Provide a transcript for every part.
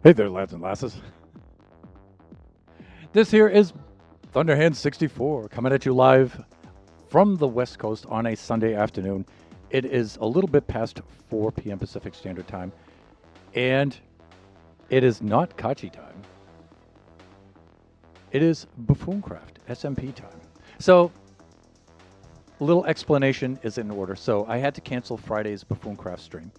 Hey there, lads and lasses. This here is Thunderhand 64 coming at you live from the West Coast on a Sunday afternoon. It is a little bit past 4 p.m. Pacific Standard Time, and it is not Kachi time. It is Buffooncraft, SMP time. So, a little explanation is in order. So, I had to cancel Friday's Buffooncraft stream,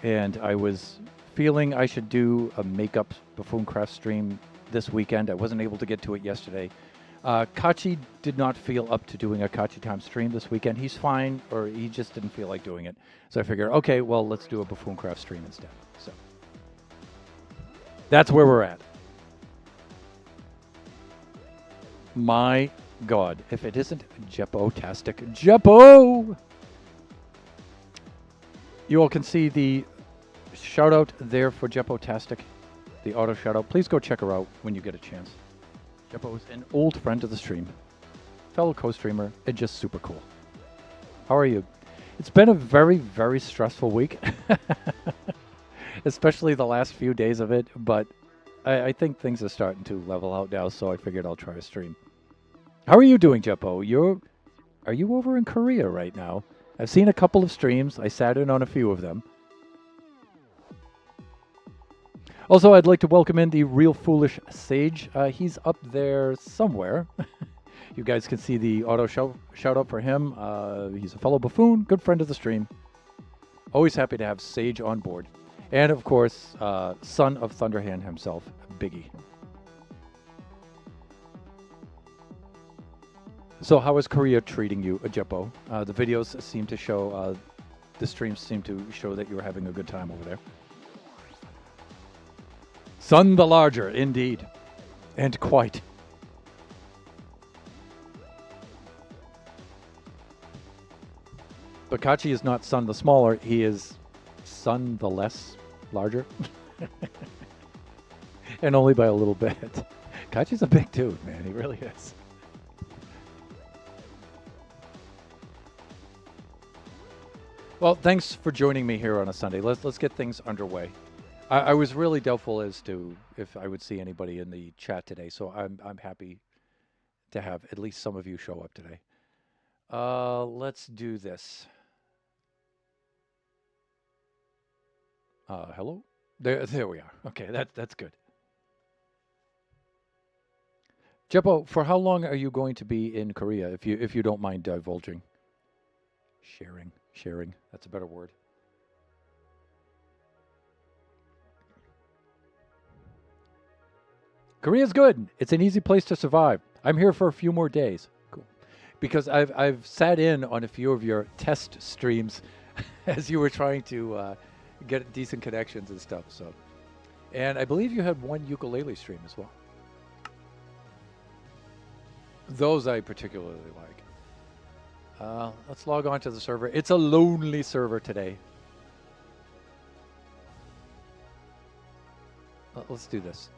and I was feeling I should do a makeup Buffooncraft stream this weekend. I wasn't able to get to it yesterday. Kachi did not feel up to doing a Kachi time stream this weekend. He's fine, or he just didn't feel like doing it. So I figured, okay, well, let's do a Buffooncraft stream instead. So that's where we're at. My God, if it isn't Jeppo-tastic. Jeppo! You all can see the shout out there for Jeppo-tastic, the auto shout out. Please go check her out when you get a chance. Jeppo is an old friend of the stream, fellow co-streamer, and just super cool. How are you? It's been a very, very stressful week, especially the last few days of it, but I think things are starting to level out now, so I figured I'll try a stream. How are you doing, Jeppo? Are you over in Korea right now? I've seen a couple of streams. I sat in on a few of them. Also, I'd like to welcome in the Real Foolish Sage. He's up there somewhere. You guys can see the auto shout out for him. He's a fellow buffoon, good friend of the stream. Always happy to have Sage on board. And of course, son of Thunderhand himself, Biggie. So how is Korea treating you, Jeppo? The videos seem to show, the streams seem to show that you're having a good time over there. Son the larger, indeed. And quite. But Kachi is not Son the smaller, he is Son the less larger. And only by a little bit. Kachi's a big dude, man, he really is. Well, thanks for joining me here on a Sunday. Let's get things underway. I was really doubtful as to if I would see anybody in the chat today, so I'm happy to have at least some of you show up today. Let's do this. Hello? There we are. Okay, that's good. Jeppo, for how long are you going to be in Korea, if you don't mind divulging? Sharing. That's a better word. Korea's good. It's an easy place to survive. I'm here for a few more days. Cool. Because I've sat in on a few of your test streams as you were trying to get decent connections and stuff. So, and I believe you had one ukulele stream as well. Those I particularly like. Let's log on to the server. It's a lonely server today. Let's do this.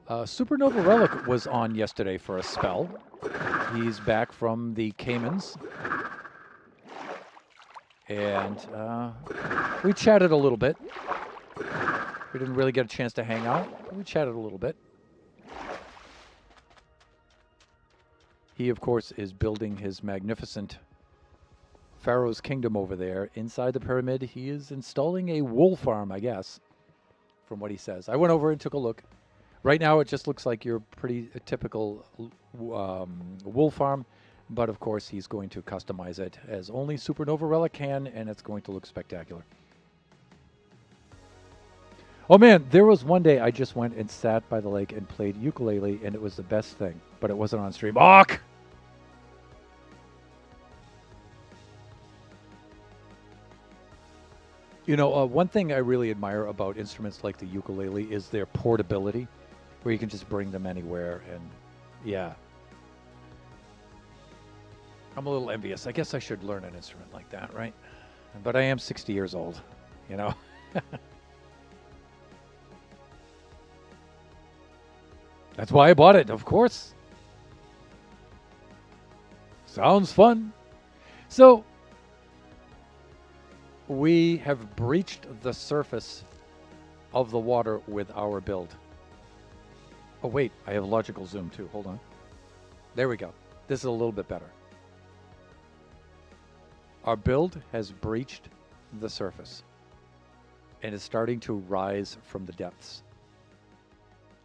Supernova Relic was on yesterday for a spell. He's back from the Caymans. And we chatted a little bit. We didn't really get a chance to hang out, but we chatted a little bit. He, of course, is building his magnificent Pharaoh's Kingdom over there. Inside the pyramid, he is installing a wool farm, I guess, from what he says. I went over and took a look. Right now, it just looks like your pretty typical wool farm, but of course, he's going to customize it as only Supernova Relic can, and it's going to look spectacular. Oh man, there was one day I just went and sat by the lake and played ukulele, and it was the best thing, but it wasn't on stream. Awk! You know, one thing I really admire about instruments like the ukulele is their portability, where you can just bring them anywhere, and yeah. I'm a little envious. I guess I should learn an instrument like that, right? But I am 60 years old, you know? That's why I bought it, of course. Sounds fun. So, We have breached the surface of the water with our build. Oh, wait, I have logical zoom too. Hold on. There we go. This is a little bit better. Our build has breached the surface and is starting to rise from the depths,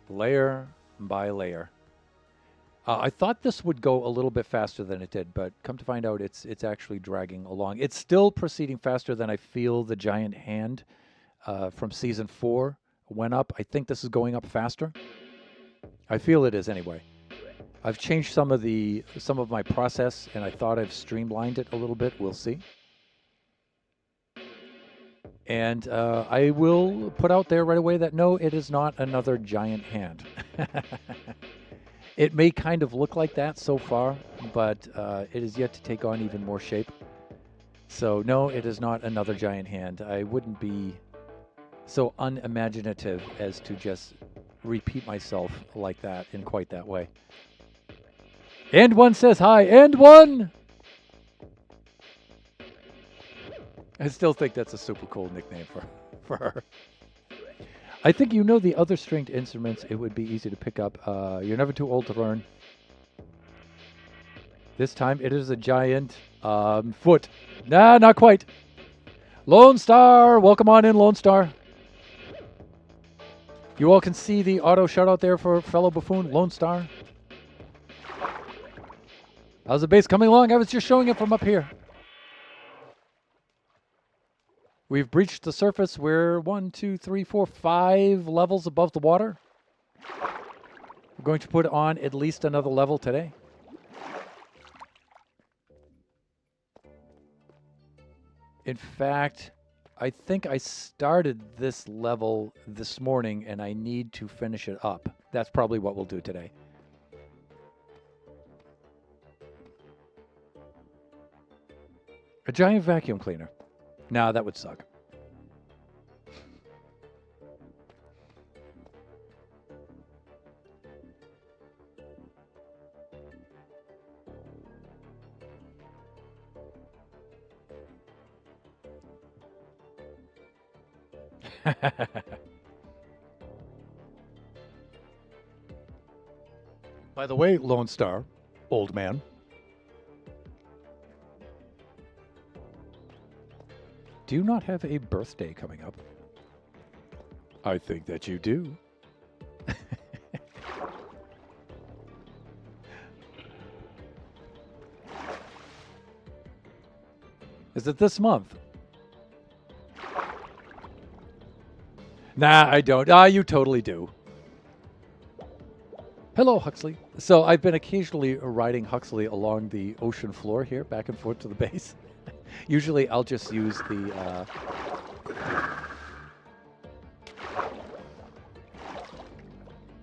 layer by layer. I thought this would go a little bit faster than it did, but come to find out, it's actually dragging along. It's still proceeding faster than I feel the giant hand from season 4 went up. I think this is going up faster. I feel it is anyway. I've changed some of my process, and I thought I've streamlined it a little bit. We'll see. And I will put out there right away that no, it is not another giant hand. It may kind of look like that so far, but it is yet to take on even more shape. So no, it is not another giant hand. I wouldn't be so unimaginative as to just repeat myself like that in quite that way. And one says hi, and one! I still think that's a super cool nickname for her. I think you know the other stringed instruments. It would be easy to pick up. You're never too old to learn. This time it is a giant foot. Nah, not quite. Lone Star, welcome on in, Lone Star. You all can see the auto shout out there for fellow buffoon, Lone Star. How's the bass coming along? I was just showing it from up here. We've breached the surface. We're 1, 2, 3, 4, 5 levels above the water. We're going to put on at least another level today. In fact, I think I started this level this morning and I need to finish it up. That's probably what we'll do today. A giant vacuum cleaner. Nah, that would suck. By the way, Lone Star, old man. Do you not have a birthday coming up? I think that you do. Is it this month? Nah, I don't. Ah, you totally do. Hello, Huxley. So I've been occasionally riding Huxley along the ocean floor here, back and forth to the base. Usually I'll just use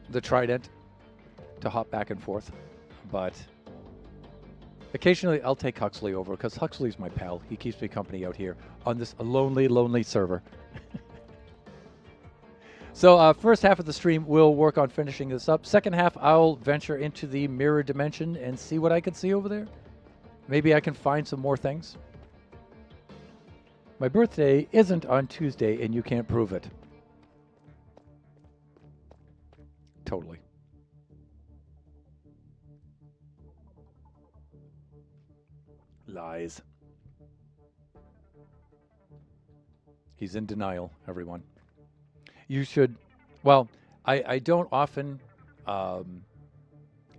the trident to hop back and forth, but occasionally I'll take Huxley over because Huxley's my pal. He keeps me company out here on this lonely, lonely server. So first half of the stream, we'll work on finishing this up. Second half, I'll venture into the mirror dimension and see what I can see over there. Maybe I can find some more things. My birthday isn't on Tuesday, and you can't prove it. Totally. Lies. He's in denial, everyone. You should, well, I don't often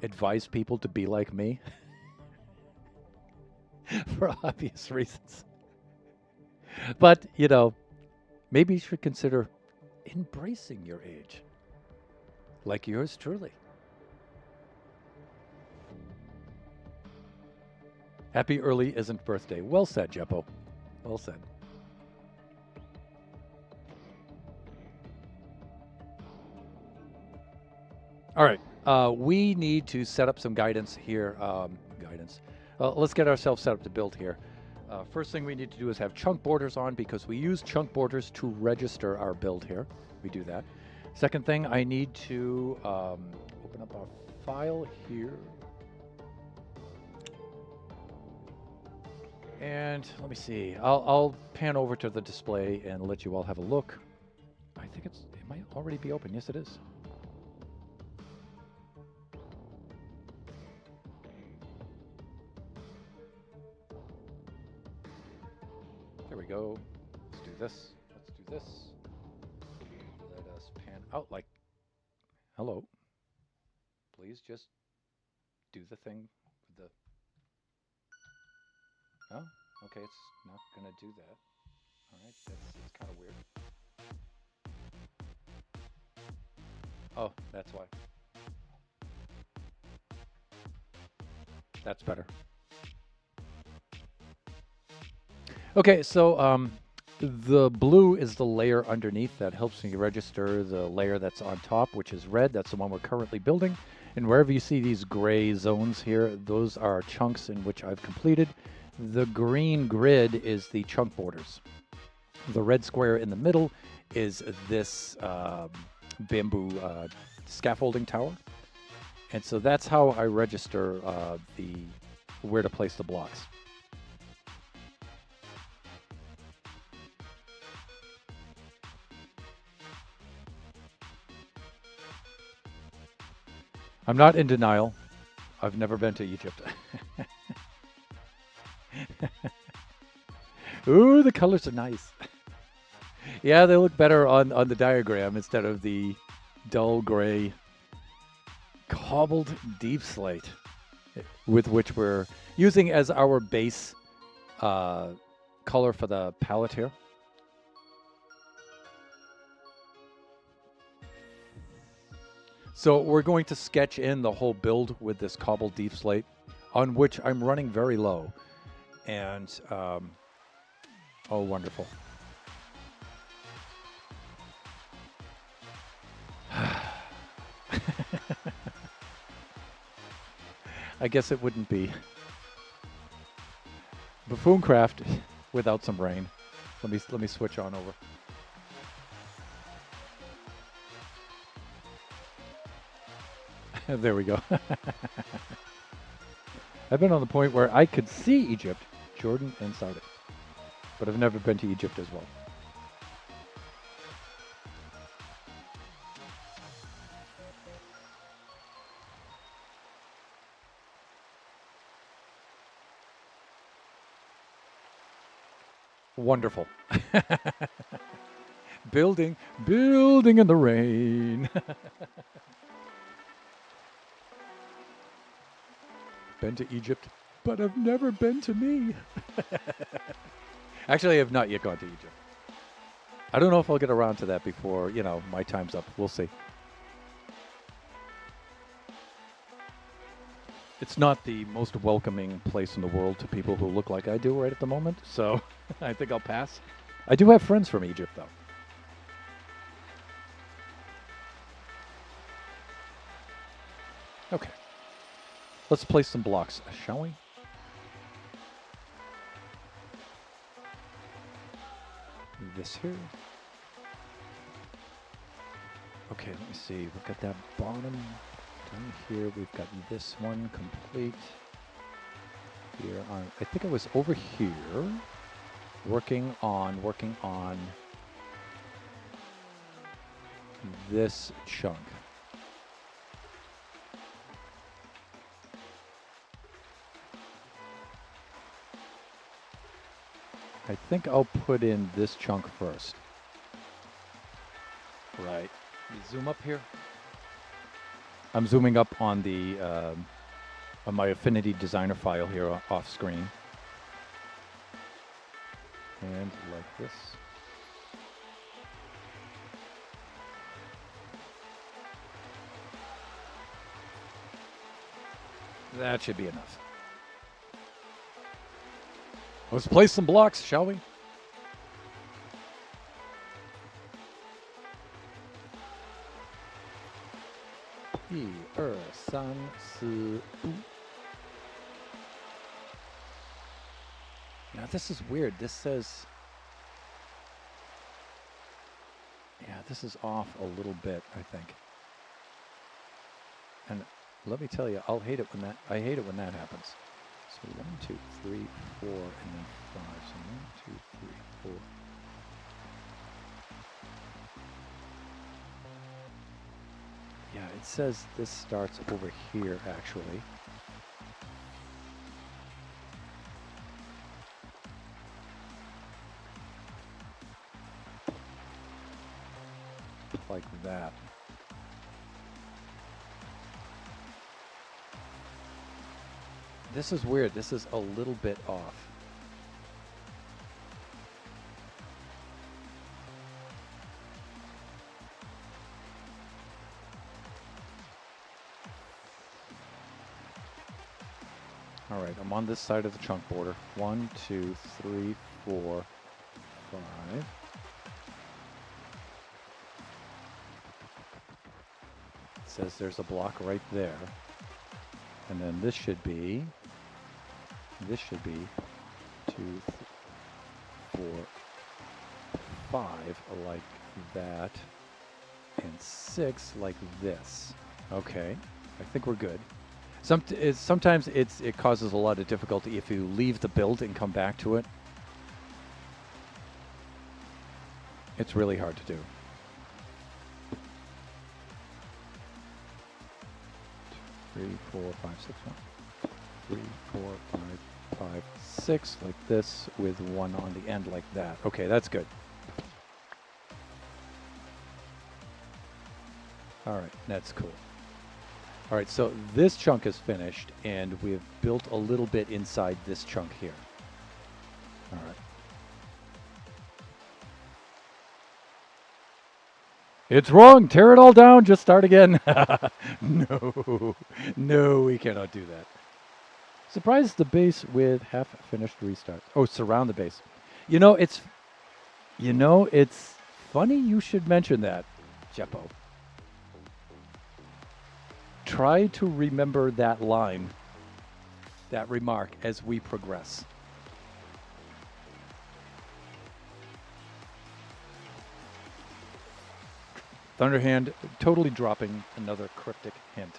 advise people to be like me for obvious reasons. But, you know, maybe you should consider embracing your age. Like yours truly. Happy early isn't birthday. Well said, Jeppo. Well said. All right. We need to set up some guidance here. Let's get ourselves set up to build here. First thing we need to do is have chunk borders on because we use chunk borders to register our build here. We do that. Second thing, I need to open up our file here. And let me see. I'll pan over to the display and let you all have a look. I think it might already be open. Yes, it is. There we go. Let's do this. Let's do this. Let us pan out like, hello. Please just do the thing with the, oh, okay, it's not gonna do that. All right, that's kind of weird. Oh, that's why. That's better. Okay, so the blue is the layer underneath that helps me register the layer that's on top, which is red. That's the one we're currently building. And wherever you see these gray zones here, those are chunks in which I've completed. The green grid is the chunk borders. The red square in the middle is this bamboo scaffolding tower. And so that's how I register where to place the blocks. I'm not in denial. I've never been to Egypt. Ooh, the colors are nice. Yeah, they look better on the diagram instead of the dull gray cobbled deep slate with which we're using as our base color for the palette here. So we're going to sketch in the whole build with this cobbled deep slate, on which I'm running very low. And, oh, wonderful. I guess it wouldn't be Buffooncraft without some rain. Let me switch on over. There we go. I've been on the point where I could see Egypt, Jordan, and Saudi, but I've never been to Egypt as well. Wonderful. building in the rain. Been to Egypt, but I've never been to me. Actually, I have not yet gone to Egypt. I don't know if I'll get around to that before, my time's up. We'll see. It's not the most welcoming place in the world to people who look like I do right at the moment, so I think I'll pass. I do have friends from Egypt, though. Okay. Let's place some blocks, shall we? This here. Okay, let me see. We've got that bottom down here. We've got this one complete. Here on, I think I was over here working on this chunk. I think I'll put in this chunk first. Right. Let me zoom up here. I'm zooming up on the on my Affinity Designer file here off screen. And like this. That should be enough. Let's place some blocks, shall we? 1、2、3、4、5。 Now this is weird. This says, yeah, this is off a little bit, I think. And let me tell you, I hate it when that happens. So 1, 2, 3, 4, and then 5. So 1, 2, 3, 4. Yeah, it says this starts over here, actually. Like that. This is weird. This is a little bit off. All right, I'm on this side of the chunk border. 1, 2, 3, 4, 5. It says there's a block right there. And then this should be 2, 4, 5 like that, and 6 like this. Okay, I think we're good. Sometimes it causes a lot of difficulty if you leave the build and come back to it. It's really hard to do. 3, 4, 5, 6, 1. 3, 4, 5, 5, 6 like this with 1 on the end like that. Okay, that's good. All right, that's cool. All right, so this chunk is finished, and we've built a little bit inside this chunk here. All right. It's wrong. Tear it all down. Just start again. No, we cannot do that. Surprise the base with half-finished restart. Oh, surround the base. It's funny you should mention that, Jeppo. Try to remember that line, that remark, as we progress. Thunderhand totally dropping another cryptic hint.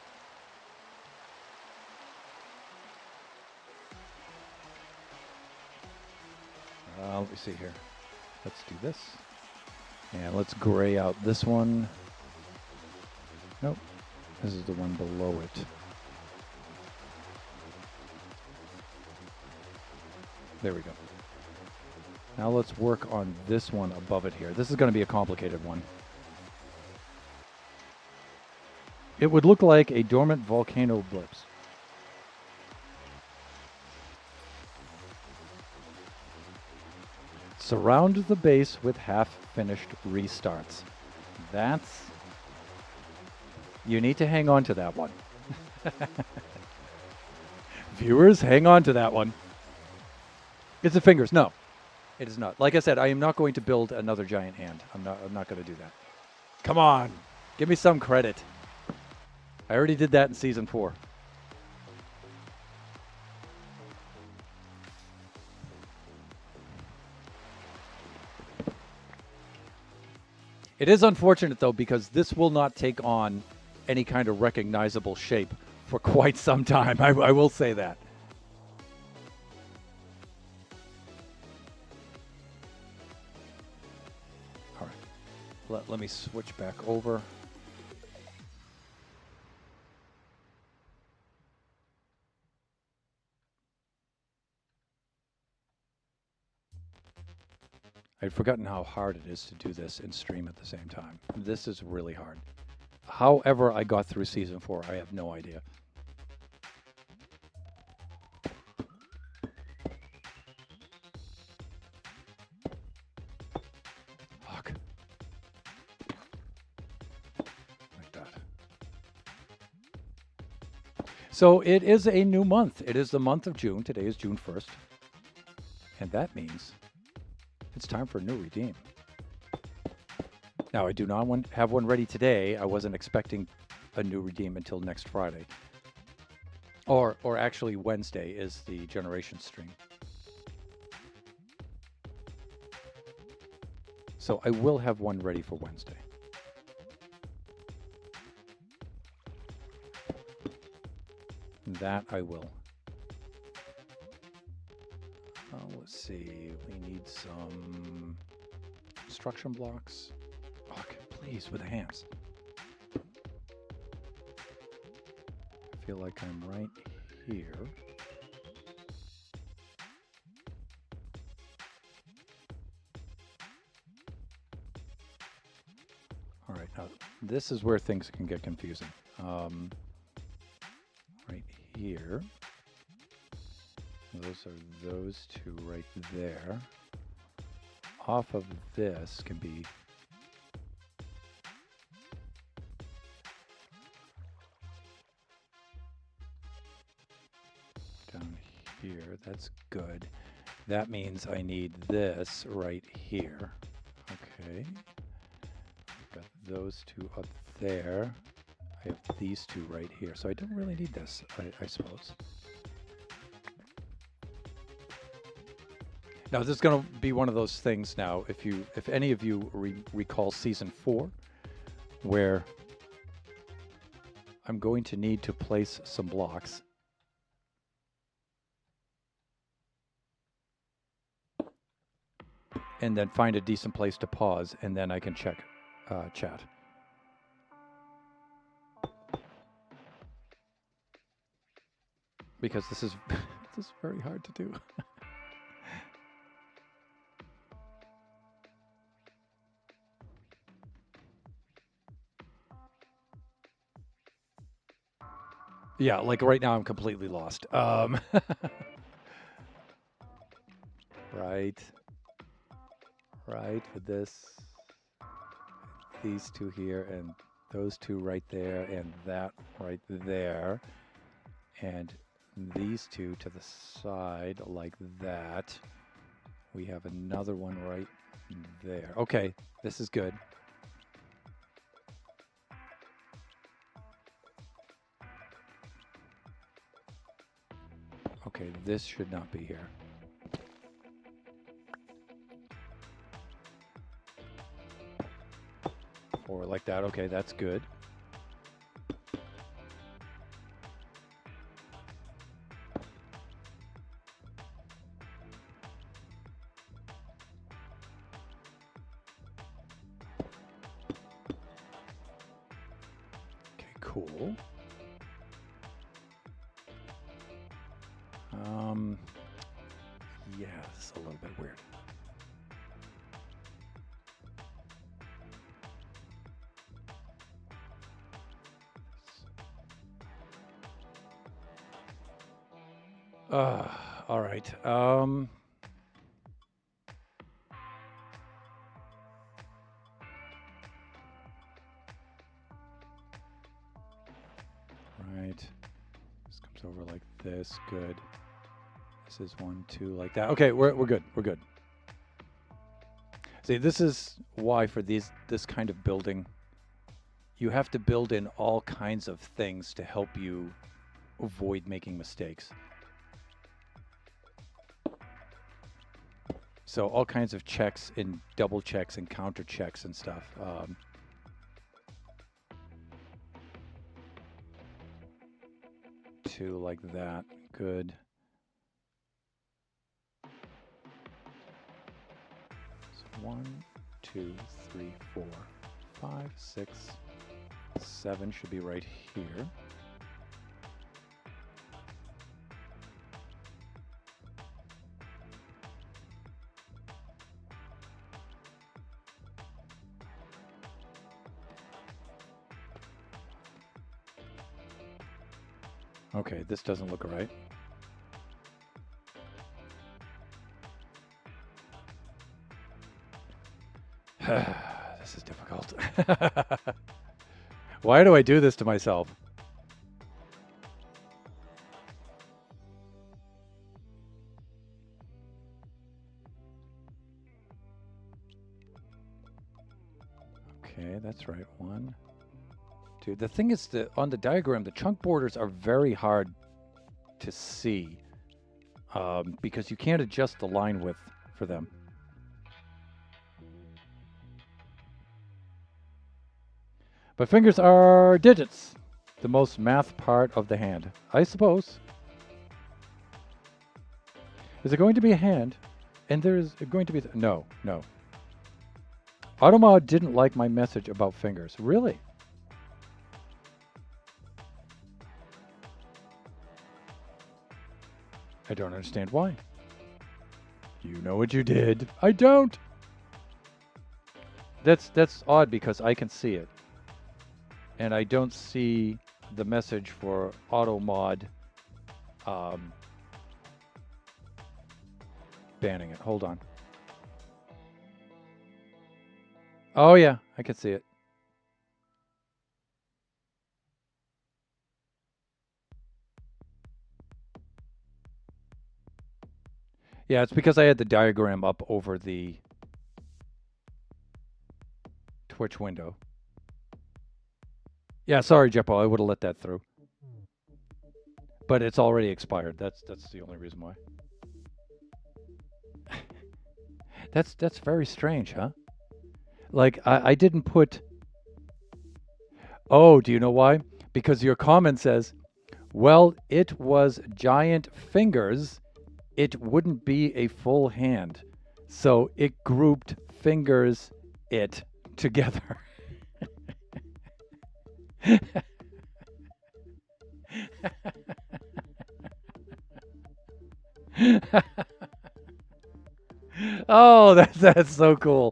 Let me see here. Let's do this. And let's gray out this one. Nope. This is the one below it. There we go. Now let's work on this one above it here. This is going to be a complicated one. It would look like a dormant volcano blips. Surround the base with half-finished restarts. You need to hang on to that one. Viewers, hang on to that one. It's the fingers. No, it is not. Like I said, I am not going to build another giant hand. I'm not going to do that. Come on. Give me some credit. I already did that in Season 4. It is unfortunate, though, because this will not take on any kind of recognizable shape for quite some time. I will say that. All right. Let me switch back over. I'd forgotten how hard it is to do this and stream at the same time. This is really hard. However I got through Season 4, I have no idea. Fuck. Like that. So it is a new month. It is the month of June. Today is June 1st. And that means it's time for a new redeem. Now, I do not have one ready today. I wasn't expecting a new redeem until next Friday. Or actually, Wednesday is the Generation stream. So I will have one ready for Wednesday. That I will. need some construction blocks. Okay, please, with the hands. I feel like I'm right here. All right, now this is where things can get confusing. Right here. Those are those two right there. Off of this can be down here. That's good. That means I need this right here. Okay. I've got those two up there. I have these two right here. So I don't really need this, I suppose. Now this is going to be one of those things now, if any of you recall season 4, where I'm going to need to place some blocks. And then find a decent place to pause, and then I can check chat. Because this is this is very hard to do. Yeah, like right now I'm completely lost. Right with this, these two here, and those two right there, and that right there, and these two to the side like that. We have another one right there. Okay, this is good. Okay, this should not be here. Or like that. Okay, that's good. Okay, cool. Yeah, this is a little bit weird. All right. Right. This comes over like this. Good. This is 1, 2, like that. Okay, we're good. We're good. See, this is why for this kind of building, you have to build in all kinds of things to help you avoid making mistakes. So all kinds of checks and double checks and counter checks and stuff. Two like that. Good. So 1, 2, 3, 4, 5, 6, 7 should be right here. Okay, this doesn't look right. This is difficult. Why do I do this to myself? Okay, that's right. 1, 2. The thing is that on the diagram, the chunk borders are very hard to see because you can't adjust the line width for them. But fingers are digits, the most math part of the hand, I suppose. Is it going to be a hand? And there's going to be... no, no. Automod didn't like my message about fingers. Really? I don't understand why. You know what you did. I don't. That's odd because I can see it. And I don't see the message for Automod banning it. Hold on. Oh yeah, I can see it. Yeah, it's because I had the diagram up over the Twitch window. Yeah, sorry, Jeppo, I would have let that through. But it's already expired. That's the only reason why. That's very strange, huh? Like I didn't put... Oh, do you know why? Because your comment says, well, it was giant fingers. It wouldn't be a full hand. So it grouped fingers it together. Oh, that's so cool.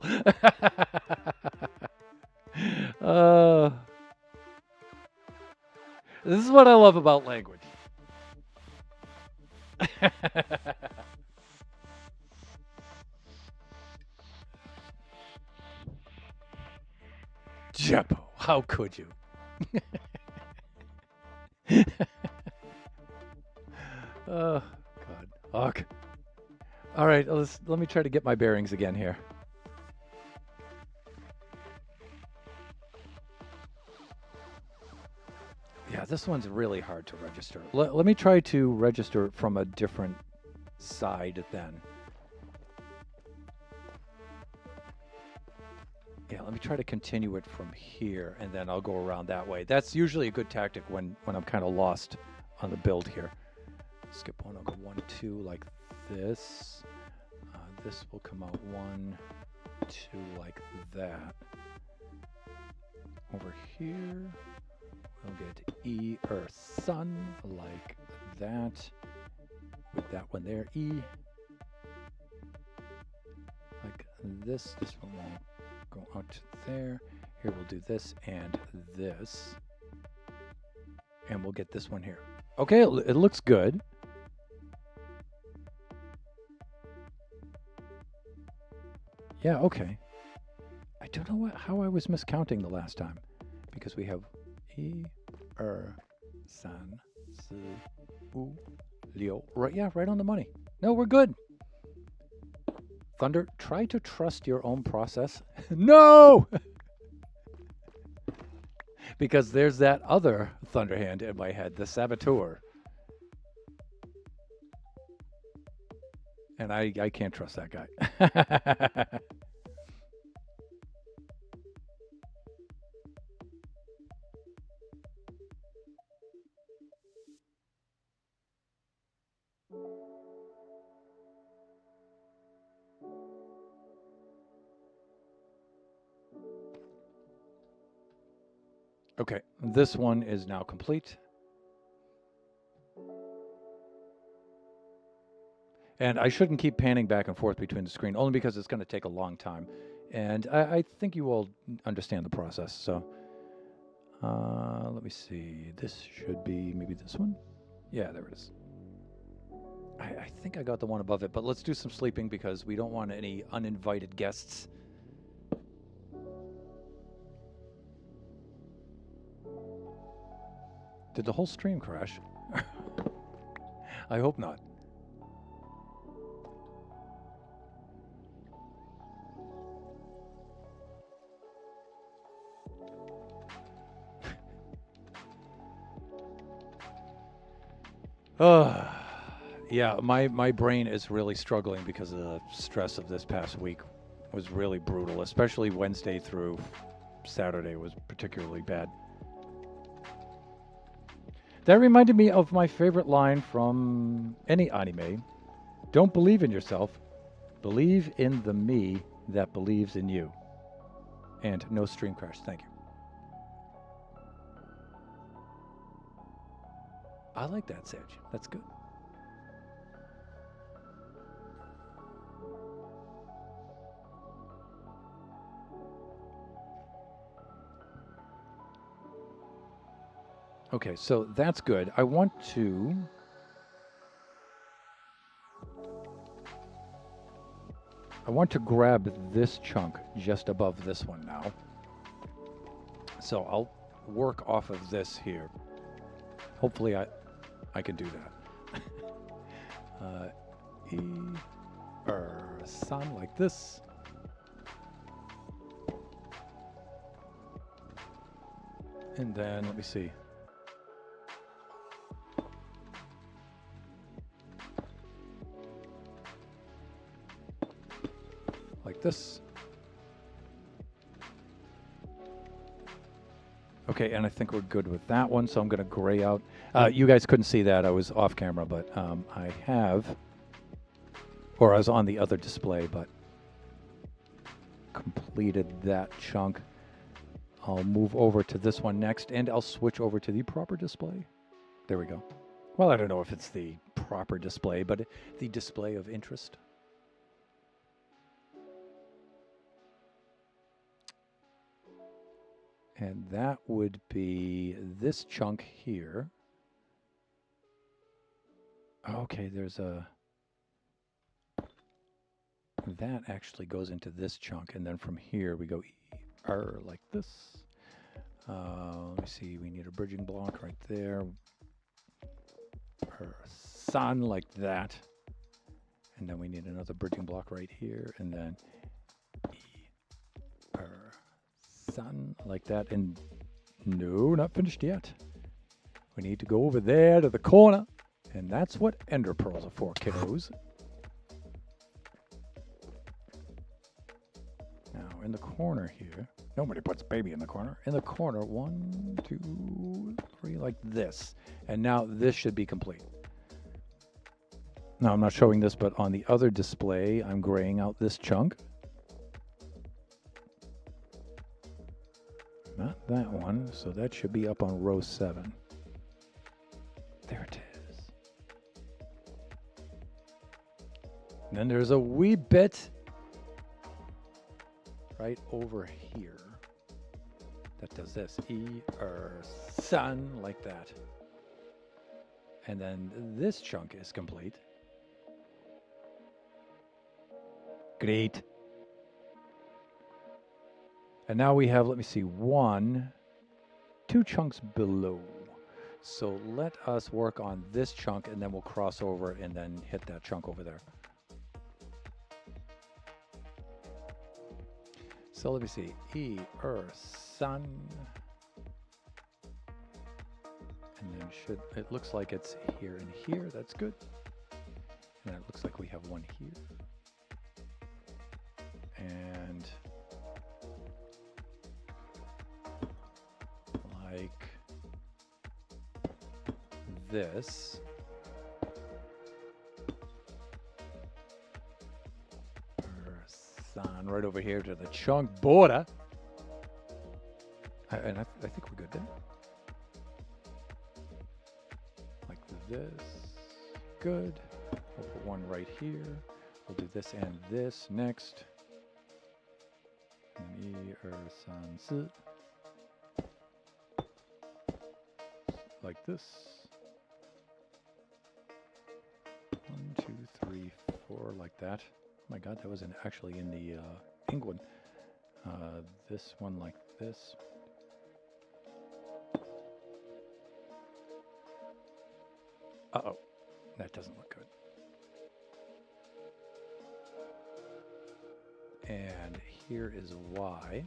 This is what I love about language. Jeppo, how could you? Oh, God. Fuck. All right, let me try to get my bearings again here. Yeah, this one's really hard to register. Let me try to register from a different side then. Yeah, let me try to continue it from here, and then I'll go around that way. That's usually a good tactic when I'm kind of lost on the build here. Skip one, I'll go 1, 2 like this. This will come out 1, 2 like that. Over here, we'll get E or sun like that. With that one there, E. Like this. This one won't go out to there. Here we'll do this and this. And we'll get this one here. Okay, it looks good. Yeah, okay. I don't know how I was miscounting the last time. Because we have E, San, Si, U, Leo. Right, yeah, right on the money. No, we're good. Thunder, try to trust your own process. No! Because there's that other Thunderhand in my head, the Saboteur. And I can't trust that guy. Okay, this one is now complete. And I shouldn't keep panning back and forth between the screen, only because it's going to take a long time. And I think you all understand the process. So let me see. This should be maybe this one. Yeah, there it is. I think I got the one above it, but let's do some sleeping because we don't want any uninvited guests. Did the whole stream crash? I hope not. Yeah, my brain is really struggling because of the stress of this past week. It was really brutal, especially Wednesday through Saturday was particularly bad. That reminded me of my favorite line from any anime. Don't believe in yourself. Believe in the me that believes in you. And no stream crash. Thank you. I like that, Sage. That's good. Okay, so that's good. I want to... grab this chunk just above this one now. So I'll work off of this here. Hopefully I can do that. Sun like this. And then, let me see. Like this. Okay, and I think we're good with that one, so I'm going to gray out. You guys couldn't see that. I was off camera, but I have, or I was on the other display, but completed that chunk. I'll move over to this one next, and I'll switch over to the proper display. There we go. Well, I don't know if it's the proper display, but the display of interest. And that would be this chunk here. Okay, there's a... That actually goes into this chunk, and then from here we go like this. Let me see, we need a bridging block right there. Sun like that. And then we need another bridging block right here, and then sun like that. And no, not finished yet. We need to go over there to the corner, and that's what ender pearls are for, kiddos. Now in the corner here, nobody puts baby in the corner. In the corner, 1, 2, 3, like this. And now this should be complete. Now I'm not showing this, but on the other display, I'm graying out this chunk. Not that one, so that should be up on row 7. There it is. And then there's a wee bit right over here that does this. Sun, like that. And then this chunk is complete. Great. And now we have, let me see, 2 chunks below. So let us work on this chunk, and then we'll cross over and then hit that chunk over there. So let me see, sun. And then it looks like it's here and here, that's good. And it looks like we have one here. And like this. Sun right over here to the chunk border. And I think we're good there. Like this. Good. We'll put one right here. We'll do this and this next. Sun, like this. 1, 2, 3, 4, like that. Oh my God, that was actually in the England. This one like this. Uh-oh, that doesn't look good. And here is why.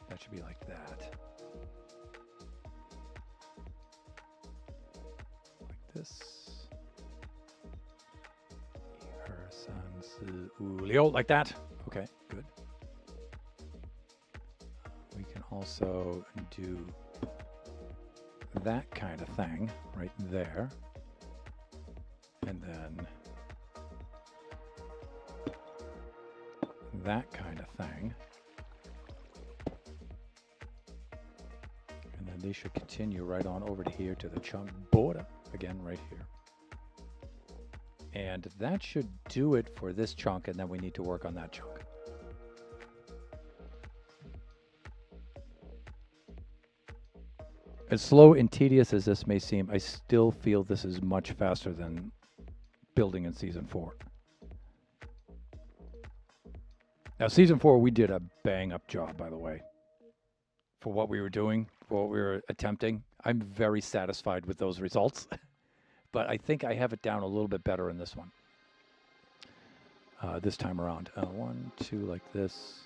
That should be like that. Like this. Like that. Okay, good. We can also do that kind of thing right there. And then that kind of thing. And then they should continue right on over to here to the chunk border. Again, right here. And that should do it for this chunk, and then we need to work on that chunk. As slow and tedious as this may seem, I still feel this is much faster than building in Season 4. Now, Season 4, we did a bang-up job, by the way. For what we were doing, for what we were attempting. I'm very satisfied with those results. But I think I have it down a little bit better in this one. This time around. 1, 2, like this.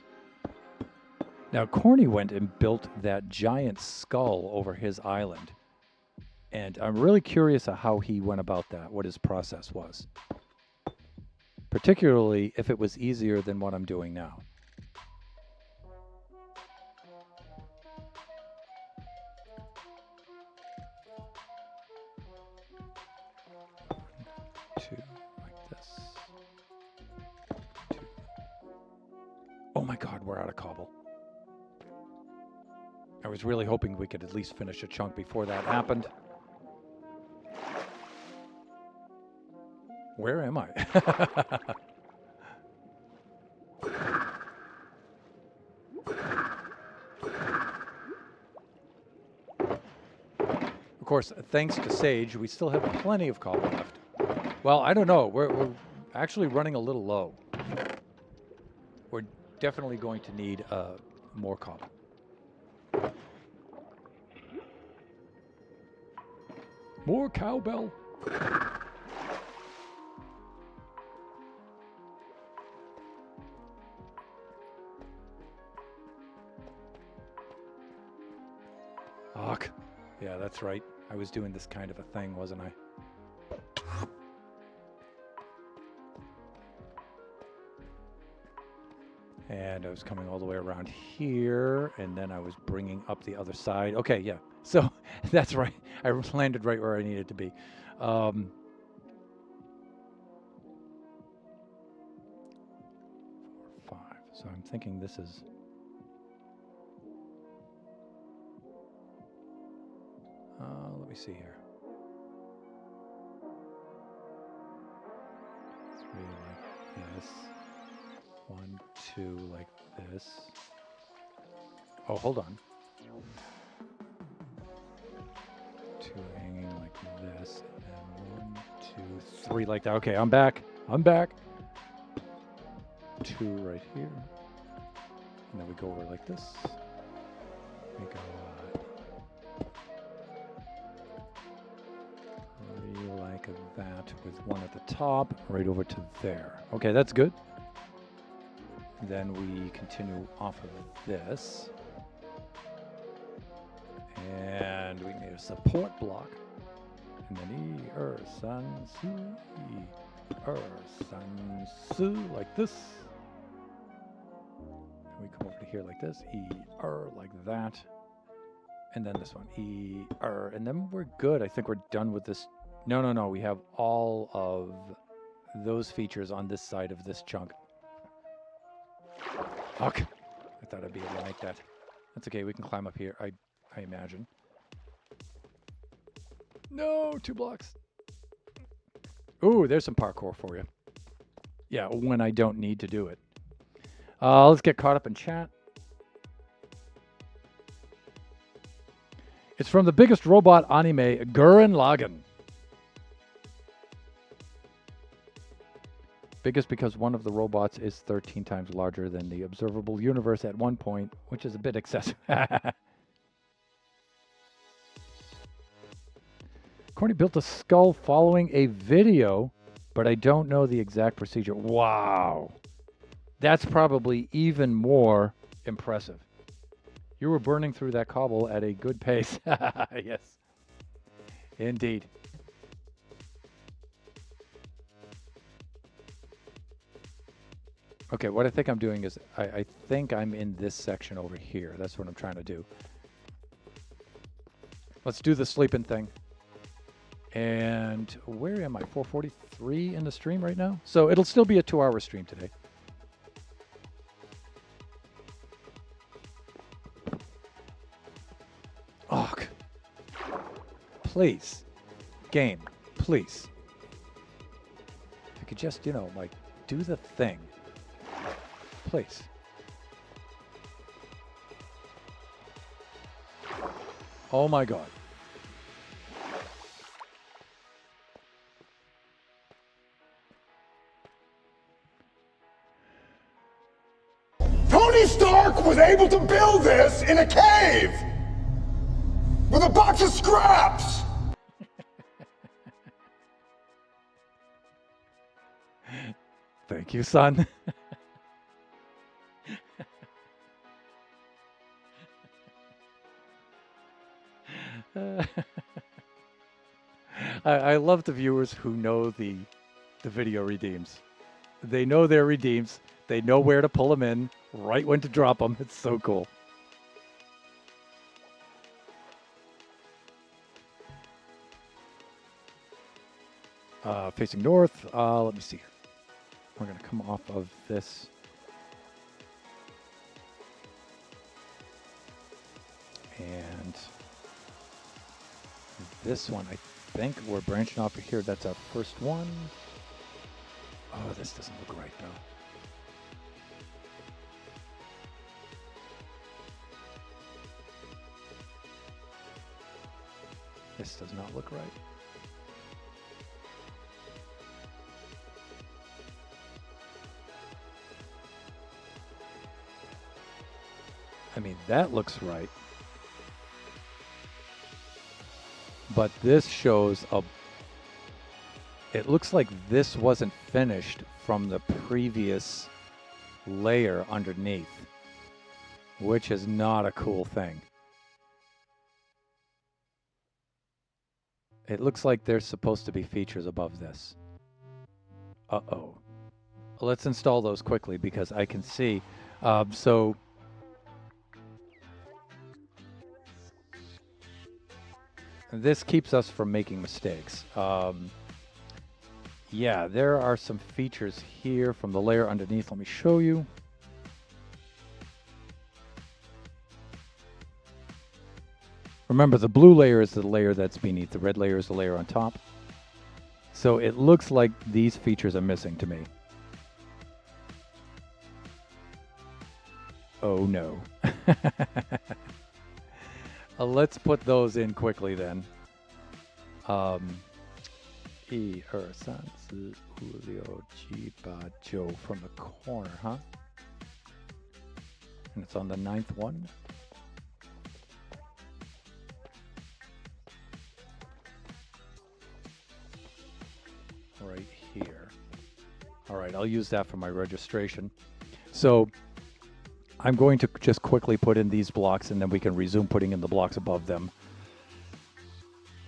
Now, Corny went and built that giant skull over his island. And I'm really curious of how he went about that, what his process was. Particularly if it was easier than what I'm doing now. Two, like this. Two. Oh my God, we're out of cobble. I was really hoping we could at least finish a chunk before that happened. Where am I? Of course, thanks to Sage, we still have plenty of cobble left. Well, I don't know. We're actually running a little low. We're definitely going to need more cobble. More cowbell. Ugh. Yeah, that's right. I was doing this kind of a thing, wasn't I? And I was coming all the way around here, and then I was bringing up the other side. Okay, yeah. So that's right. I landed right where I needed to be. 4, 5. So I'm thinking this is... let me see here. 3 like this. 1, 2 like this. Oh, hold on. 2 hanging like this. And 1, 2, 3 like that. Okay, I'm back. I'm back. 2 right here. And then we go over like this. We go like that with 1 at the top, right over to there. Okay, that's good. Then we continue off of this. And we need a support block. And then san, su, like this. And we come over to here like this, like that. And then this one, and then we're good. I think we're done with this. No, we have all of those features on this side of this chunk. Fuck. I thought I'd be able to make that. That's okay, we can climb up here, I imagine. No, 2 blocks. Ooh, there's some parkour for you. Yeah, when I don't need to do it. Let's get caught up in chat. It's from the biggest robot anime, Gurren Lagann. Biggest because one of the robots is 13 times larger than the observable universe at one point, which is a bit excessive. Corny built a skull following a video, but I don't know the exact procedure. Wow. That's probably even more impressive. You were burning through that cobble at a good pace. Yes. Indeed. Okay, what I think I'm doing is, I think I'm in this section over here. That's what I'm trying to do. Let's do the sleeping thing. And where am I? 4:43 in the stream right now? So it'll still be a 2-hour stream today. Oh, please. Game, please. If you could just, you know, like, do the thing. Please. Oh my God. Tony Stark was able to build this in a cave with a box of scraps. Thank you, son. I love the viewers who know the video redeems. They know their redeems. They know where to pull them in, right when to drop them. It's so cool. Facing north. Let me see. We're going to come off of this. And this one, I think we're branching off of here. That's our first one. Oh, this doesn't look right, though. This does not look right. I mean, that looks right. But this shows a... It looks like this wasn't finished from the previous layer underneath, which is not a cool thing. It looks like there's supposed to be features above this. Uh-oh. Let's install those quickly because I can see. So this keeps us from making mistakes. Yeah, there are some features here from the layer underneath. Let me show you. Remember, the blue layer is the layer that's beneath. The red layer is the layer on top. So it looks like these features are missing to me. Oh no. Let's put those in quickly then. 1, 2, 3, 4, 5, 6, from the corner, huh? And it's on the 9th one. Right here. All right, I'll use that for my registration. So I'm going to just quickly put in these blocks and then we can resume putting in the blocks above them.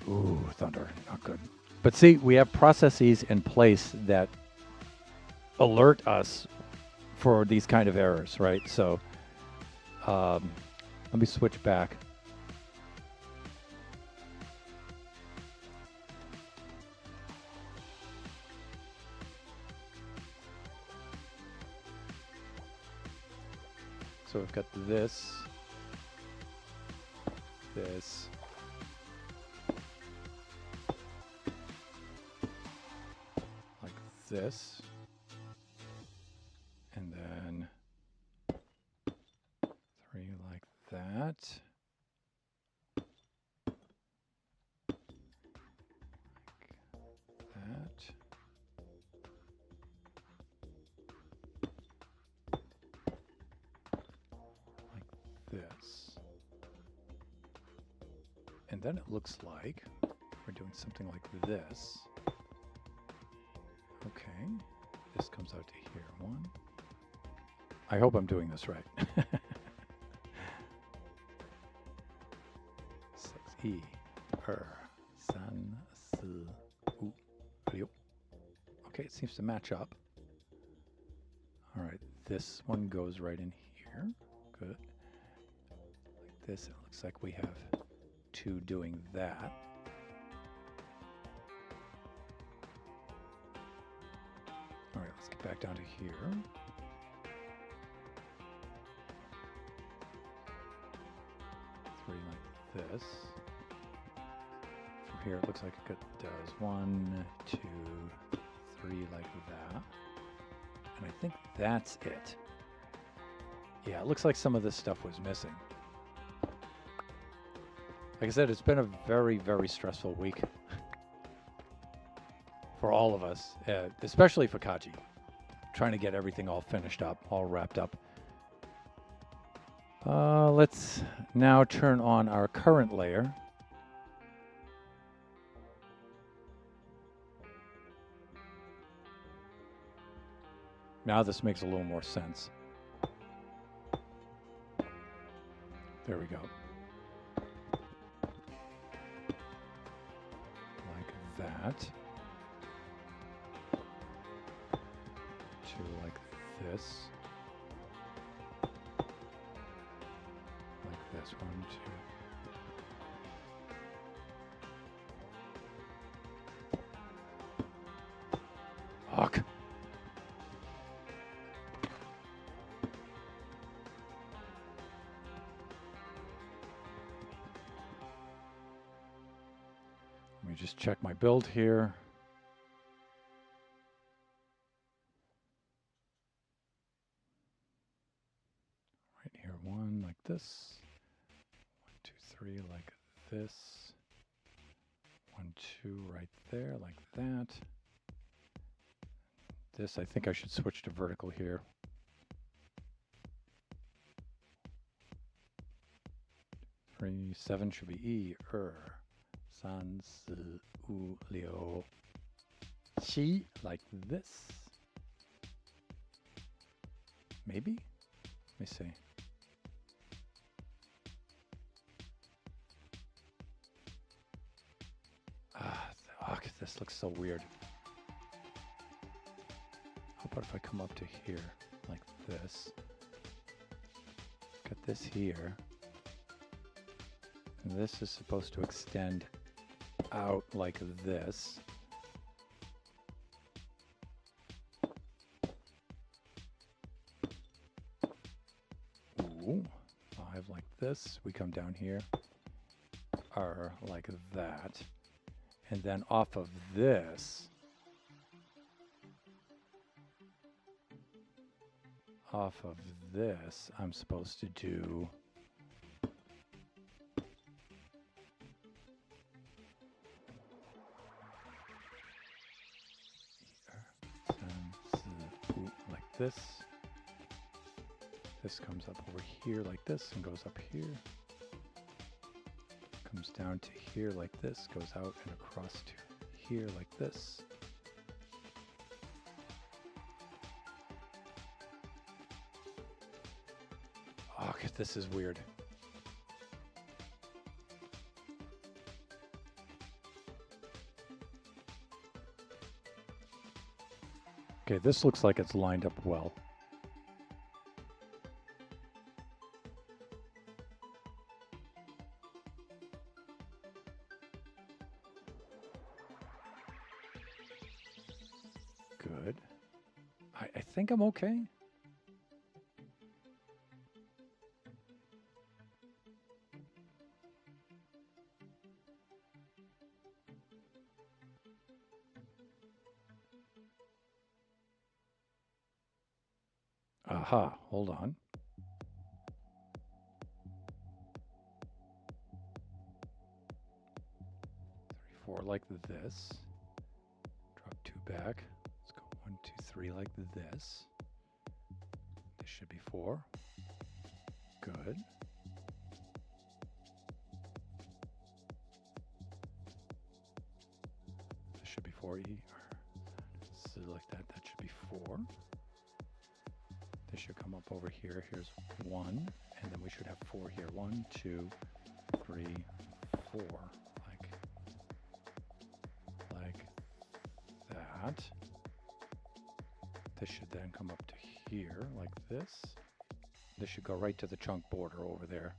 Ooh, thunder, not good. But see, we have processes in place that alert us for these kind of errors, right? So let me switch back. So we've got this, like this, and then 3 like that. Like that. This. And then it looks like we're doing something like this. Okay. This comes out to here. 1. I hope I'm doing this right. 6E. San. Okay, it seems to match up. All right, this one goes right in here. Good. Like this, it looks like we have 2 doing that. All right, let's get back down to here. 3 like this. From here, it looks like it does 1, 2, 3 like that. And I think that's it. Yeah, it looks like some of this stuff was missing. Like I said, it's been a very, very stressful week for all of us, especially for Kaji, trying to get everything all finished up, all wrapped up. Let's now turn on our current layer. Now this makes a little more sense. There we go. Like that. 2 like this. Like this, 1, 2. Fuck. Let me just check my build here. Right here, 1 like this. 1, 2, 3 like this. 1, 2 right there like that. This, I think I should switch to vertical here. Three, 7 should be E, san, si, u, leo, chi, like this. Maybe? Let me see. Fuck, this looks so weird. How about if I come up to here, like this? Got this here. And this is supposed to extend out like this. Ooh, 5 like this. We come down here. R like that. And then off of this, I'm supposed to do like this. This comes up over here like this and goes up here. Comes down to here like this, goes out and across to here like this. Oh, this is weird. Okay, this looks like it's lined up well. Good. I think I'm okay. Aha, hold on. Three, 4 like this. Drop 2 back. Let's go 1, 2, 3 like this. This should be 4. Good. This should be 4 E. So like that. That should be 4. This should come up over here. Here's 1, and then we should have 4 here. 1, 2, 3, 4. Like that. This should then come up to here, like this. This should go right to the chunk border over there.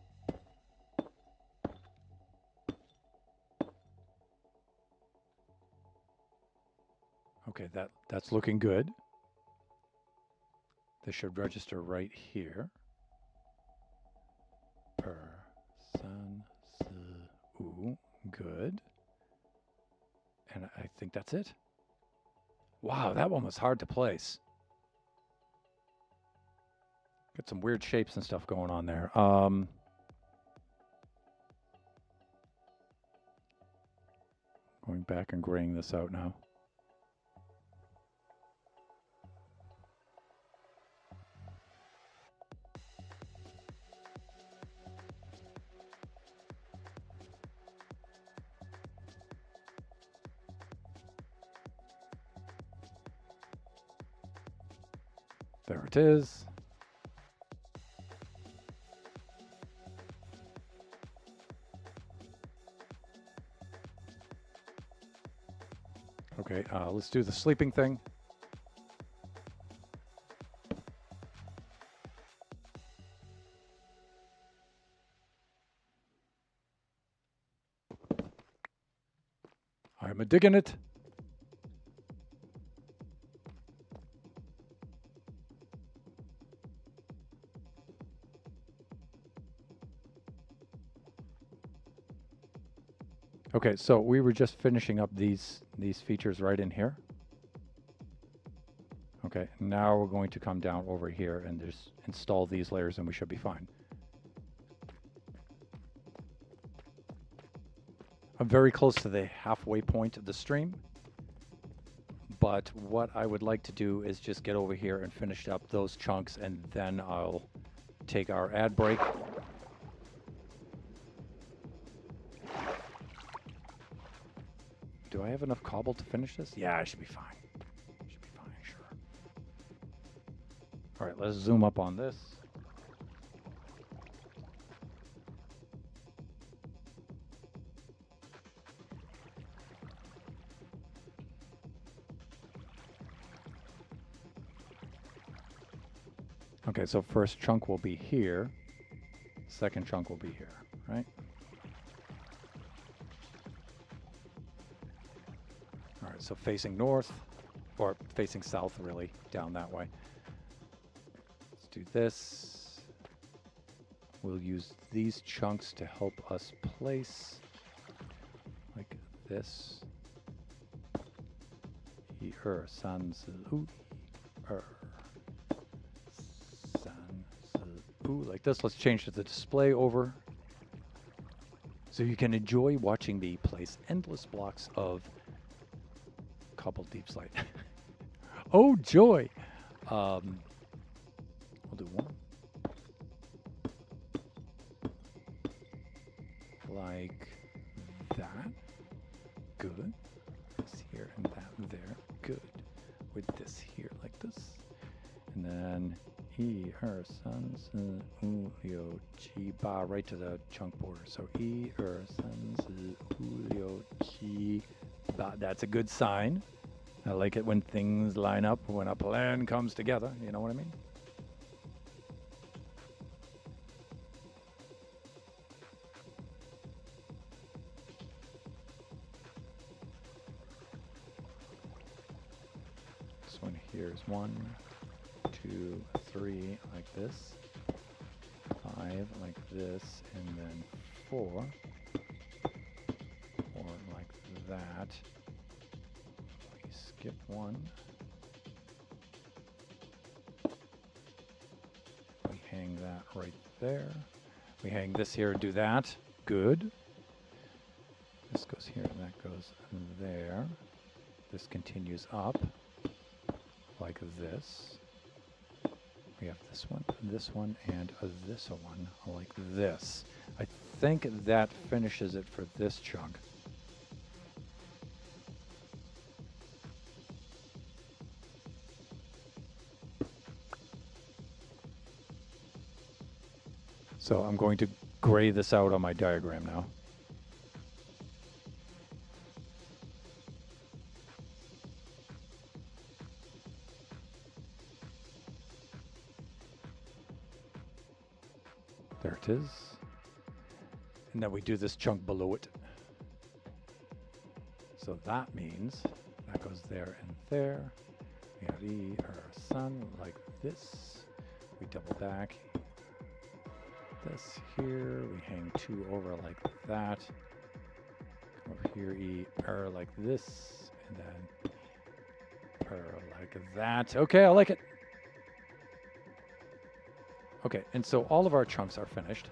Okay, that's looking good. This should register right here. Per, san, si, Good. And I think that's it. Wow, that one was hard to place. Got some weird shapes and stuff going on there. Going back and graying this out now. There it is. Okay, let's do the sleeping thing. I'm a digging it. Okay, so we were just finishing up these features right in here. Okay, now we're going to come down over here and just install these layers and we should be fine. I'm very close to the halfway point of the stream, but what I would like to do is just get over here and finish up those chunks, and then I'll take our ad break. Do I have enough cobble to finish this? Yeah, I should be fine. Should be fine, sure. All right, let's zoom up on this. Okay, so first chunk will be here. Second chunk will be here, right? All right, so facing north, or facing south, really, down that way. Let's do this. We'll use these chunks to help us place like this. Like this. Let's change the display over so you can enjoy watching me place endless blocks of cobbled deep slate. Oh joy! We'll do one like that. Good. This here and that there. Good. With this here like this, and then right to the chunk border. So that's a good sign. I like it when things line up, when a plan comes together. You know what I mean? This one here is 1, 2, 3, like this. 5, like this, and then 4 like that. We skip 1. We hang that right there. We hang this here and do that. Good. This goes here and that goes there. This continues up like this. We have this one, and this one, and this one like this. I think that finishes it for this chunk. So I'm going to gray this out on my diagram now. There it is. And then we do this chunk below it. So that means that goes there and there. We have our sun like this. We double back. This here. We hang 2 over like that. Over here, error like this, and then error like that. Okay, I like it. Okay, and so all of our chunks are finished.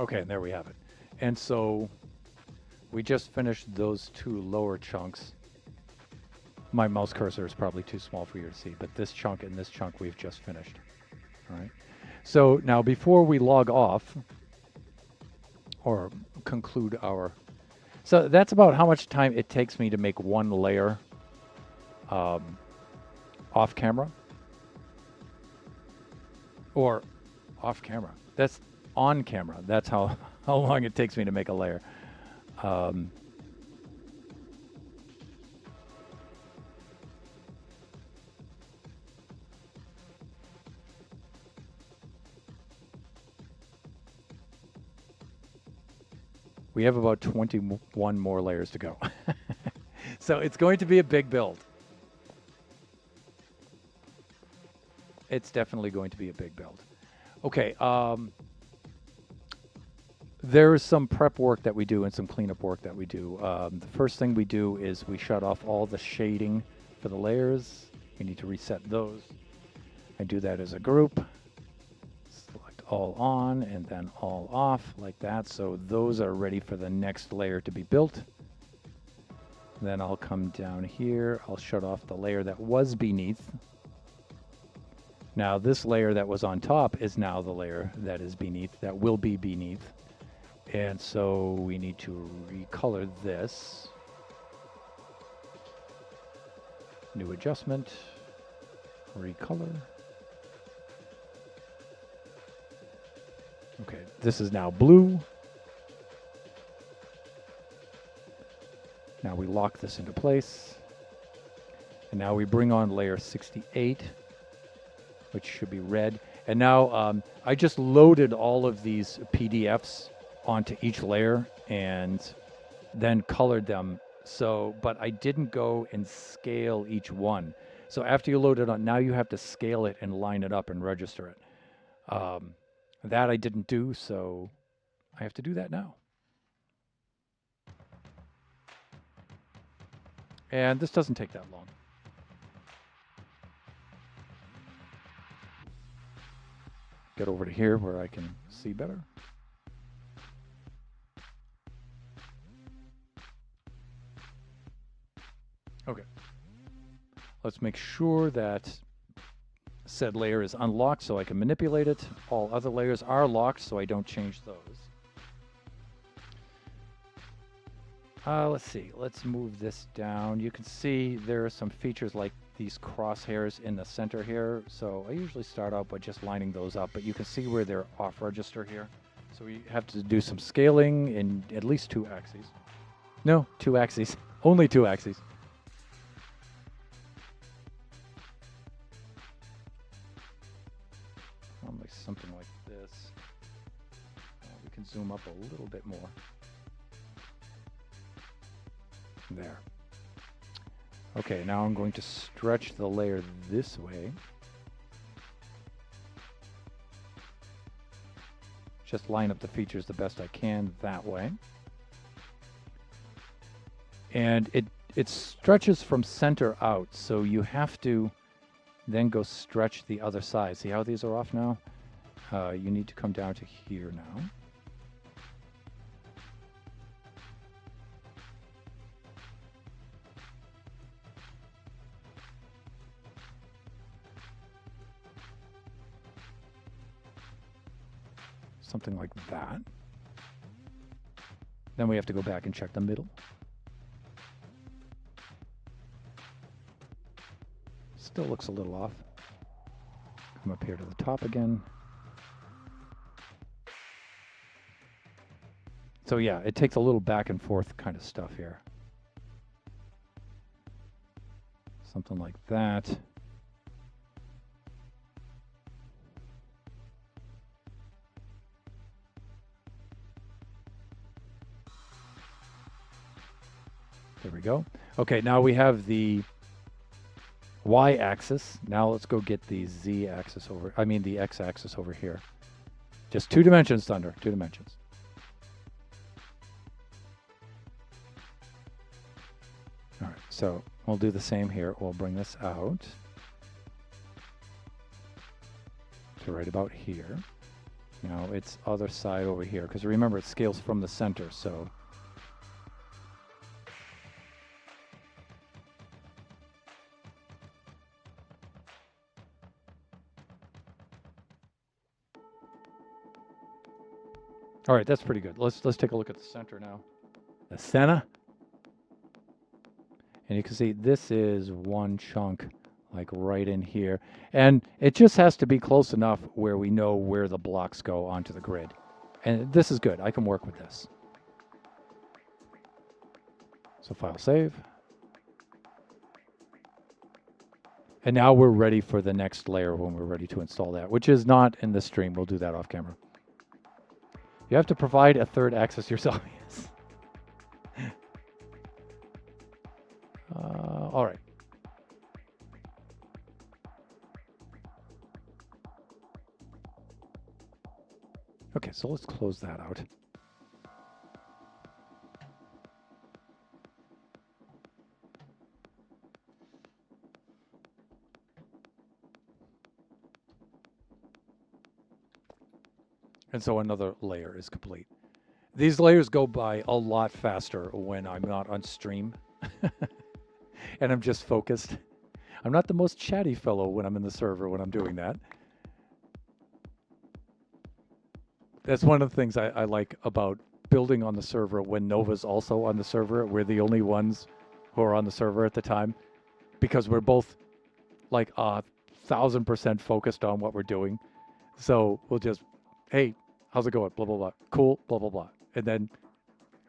Okay, and there we have it. And so we just finished those two lower chunks. My mouse cursor is probably too small for you to see, but this chunk and this chunk we've just finished. All right. So now before we log off or conclude our... So that's about how much time it takes me to make one layer off camera. Or off camera. That's on camera. That's how long it takes me to make a layer. We have about 21 more layers to go. So it's going to be a big build. It's definitely going to be a big build. Okay, there's some prep work that we do and some cleanup work that we do. The first thing we do is we shut off all the shading for the layers. We need to reset those. I do that as a group. Select all on and then all off like that. So those are ready for the next layer to be built. Then I'll come down here. I'll shut off the layer that was beneath. Now this layer that was on top is now the layer that is beneath, that will be beneath. And so we need to recolor this. New adjustment, recolor. Okay, this is now blue. Now we lock this into place. And now we bring on layer 68, which should be red. And now I just loaded all of these PDFs onto each layer and then colored them. So, but I didn't go and scale each one. So after you load it on, now you have to scale it and line it up and register it. That I didn't do, so I have to do that now. And this doesn't take that long. Get over to here where I can see better. Okay. Let's make sure that said layer is unlocked so I can manipulate it. All other layers are locked so I don't change those. Let's see. Let's move this down. You can see there are some features like these crosshairs in the center here. So I usually start out by just lining those up, but you can see where they're off register here. So we have to do some scaling in at least 2 axes. No, 2 axes. Only 2 axes. Something like this. We can zoom up a little bit more. There. Okay, now I'm going to stretch the layer this way. Just line up the features the best I can that way. And it stretches from center out, so you have to then go stretch the other side. See how these are off now? You need to come down to here now. Something like that. Then we have to go back and check the middle. Still looks a little off. Come up here to the top again. So yeah, it takes a little back and forth kind of stuff here. Something like that. There we go. Okay, now we have the y-axis. Now let's go get the z-axis over, I mean the x-axis over here. Just 2 dimensions, Thunder, 2 dimensions. All right, so we'll do the same here. We'll bring this out to right about here. Now it's other side over here, because remember it scales from the center, so all right, that's pretty good. Let's take a look at the center now. The center. And you can see this is one chunk, like right in here. And it just has to be close enough where we know where the blocks go onto the grid. And this is good. I can work with this. So file save. And now we're ready for the next layer when we're ready to install that, which is not in this stream. We'll do that off camera. You have to provide a third axis yourself. Yes. All right. Okay, so let's close that out. And so another layer is complete. These layers go by a lot faster when I'm not on stream and I'm just focused. I'm not the most chatty fellow when I'm in the server when I'm doing that. That's one of the things I like about building on the server when Nova's also on the server. We're the only ones who are on the server at the time because we're both like 1,000% focused on what we're doing. So we'll just, hey, how's it going? Blah, blah, blah. Cool, blah, blah, blah. And then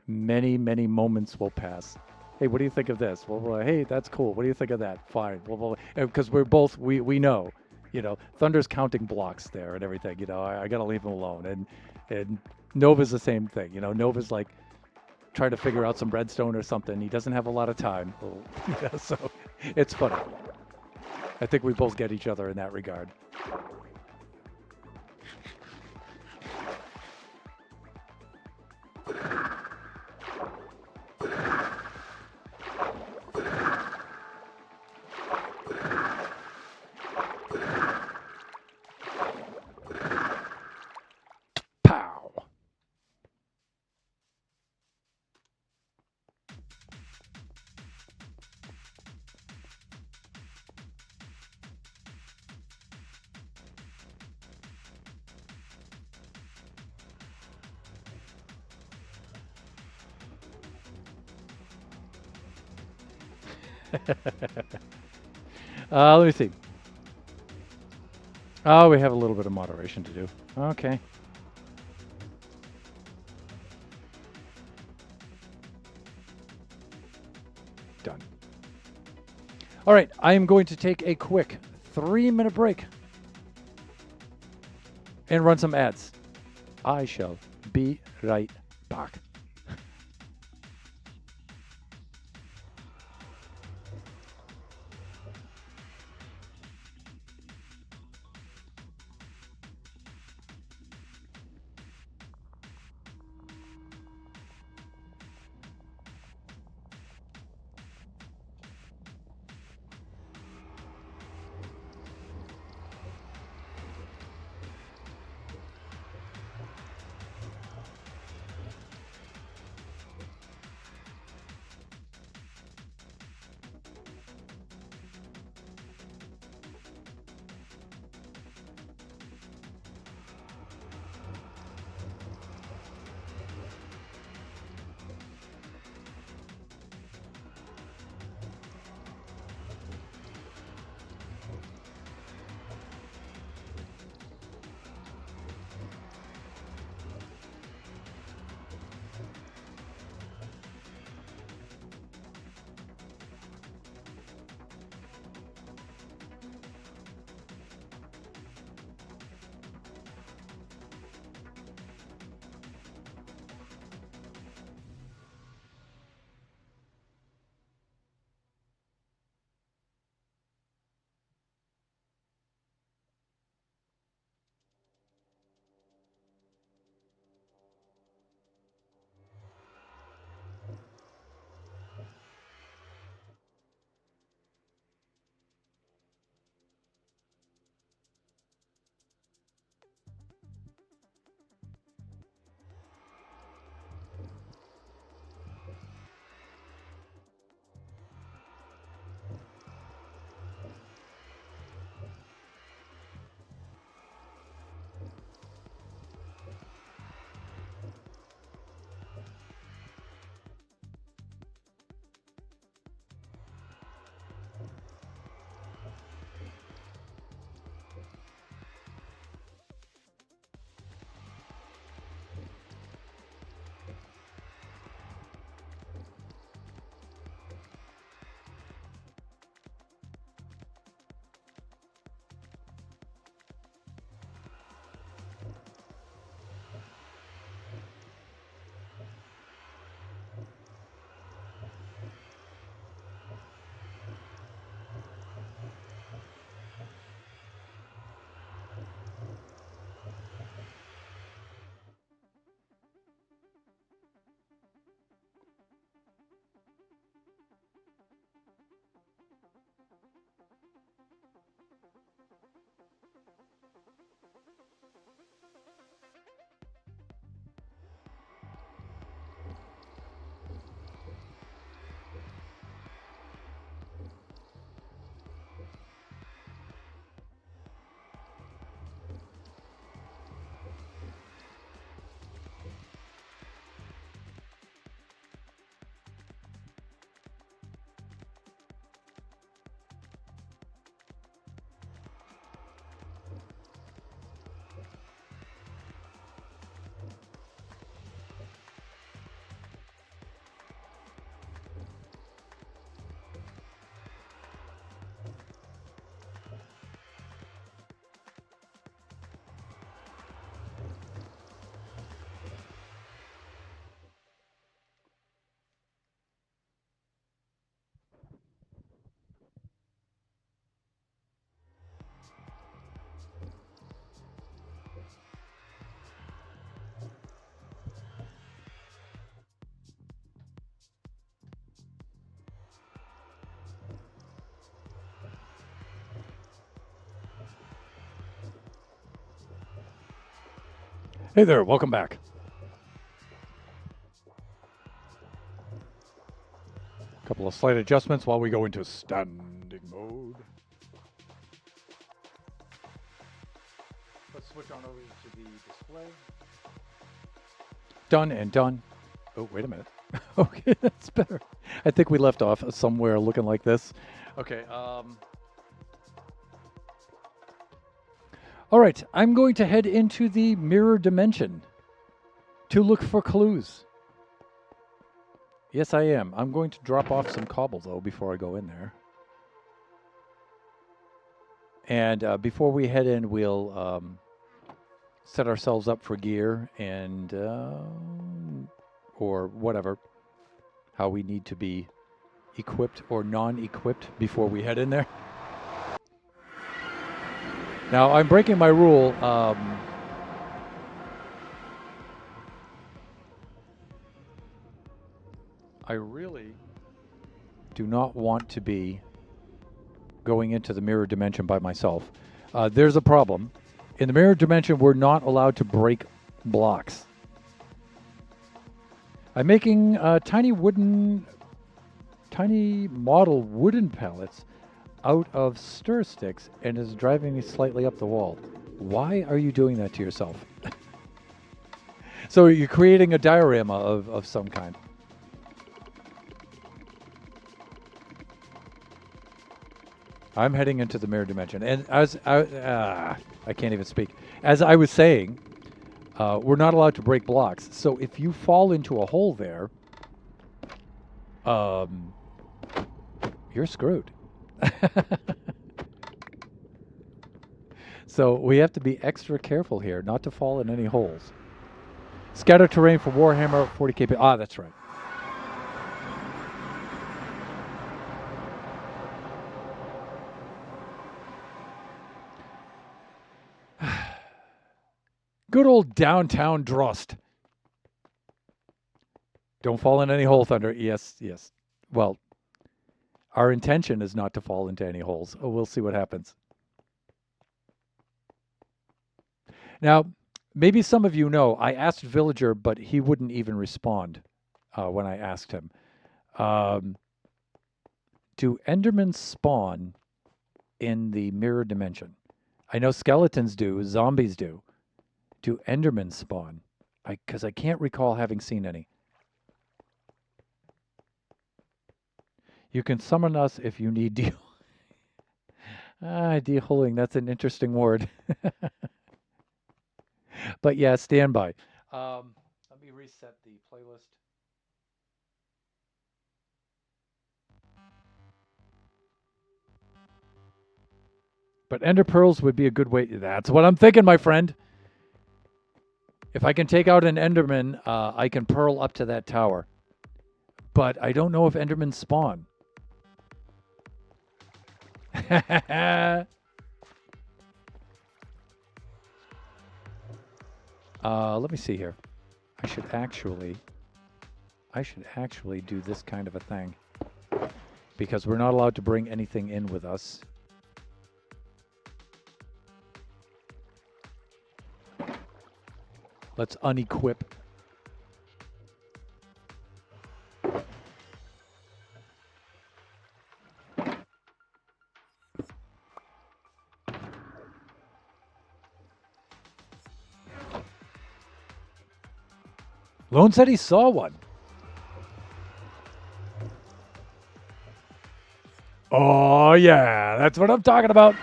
many, many moments will pass. Hey, what do you think of this? Blah, blah, blah. Hey, that's cool. What do you think of that? Fine. Blah, blah, blah. Because we're both, we know, you know, Thunder's counting blocks there and everything. You know, I got to leave him alone. And Nova's the same thing. You know, Nova's like trying to figure out some redstone or something. He doesn't have a lot of time. Yeah, so it's funny. I think we both get each other in that regard. Pow. Let me see. Oh, we have a little bit of moderation to do. Okay. Done. All right, I am going to take a quick 3-minute break and run some ads. I shall be right back. Hey there, welcome back. A couple of slight adjustments while we go into standing mode. Let's switch on over to the display. Done and done. Oh, wait a minute. Okay, that's better. I think we left off somewhere looking like this. Okay, all right, I'm going to head into the mirror dimension to look for clues. Yes, I am. I'm going to drop off some cobble, though, before I go in there. And before we head in, we'll set ourselves up for gear and or whatever, how we need to be equipped or non-equipped before we head in there. Now, I'm breaking my rule. I really do not want to be going into the mirror dimension by myself. There's a problem. In the mirror dimension, we're not allowed to break blocks. I'm making tiny model wooden pallets out of stir sticks and is driving me slightly up the wall. Why are you doing that to yourself? So you're creating a diorama of some kind. I'm heading into the mirror dimension. And as I can't even speak. As I was saying, we're not allowed to break blocks. So if you fall into a hole there, you're screwed. So we have to be extra careful here not to fall in any holes. Scatter terrain for Warhammer 40k. Ah, that's right. Good old downtown Drost. Don't fall in any hole, Thunder. Yes, yes. Well, our intention is not to fall into any holes. Oh, we'll see what happens. Now, maybe some of you know, I asked Villager, but he wouldn't even respond when I asked him. Do Endermen spawn in the mirror dimension? I know skeletons do, zombies do. Do Endermen spawn? Because I can't recall having seen any. You can summon us if you need deal. De-holing, that's an interesting word. But yeah, stand by. Let me reset the playlist. But Ender Pearls would be a good way. That's what I'm thinking, my friend. If I can take out an Enderman, I can pearl up to that tower. But I don't know if Endermen spawn. Let me see here. I should actually do this kind of a thing. Because we're not allowed to bring anything in with us. Let's unequip. Lone said he saw one. Oh, yeah. That's what I'm talking about.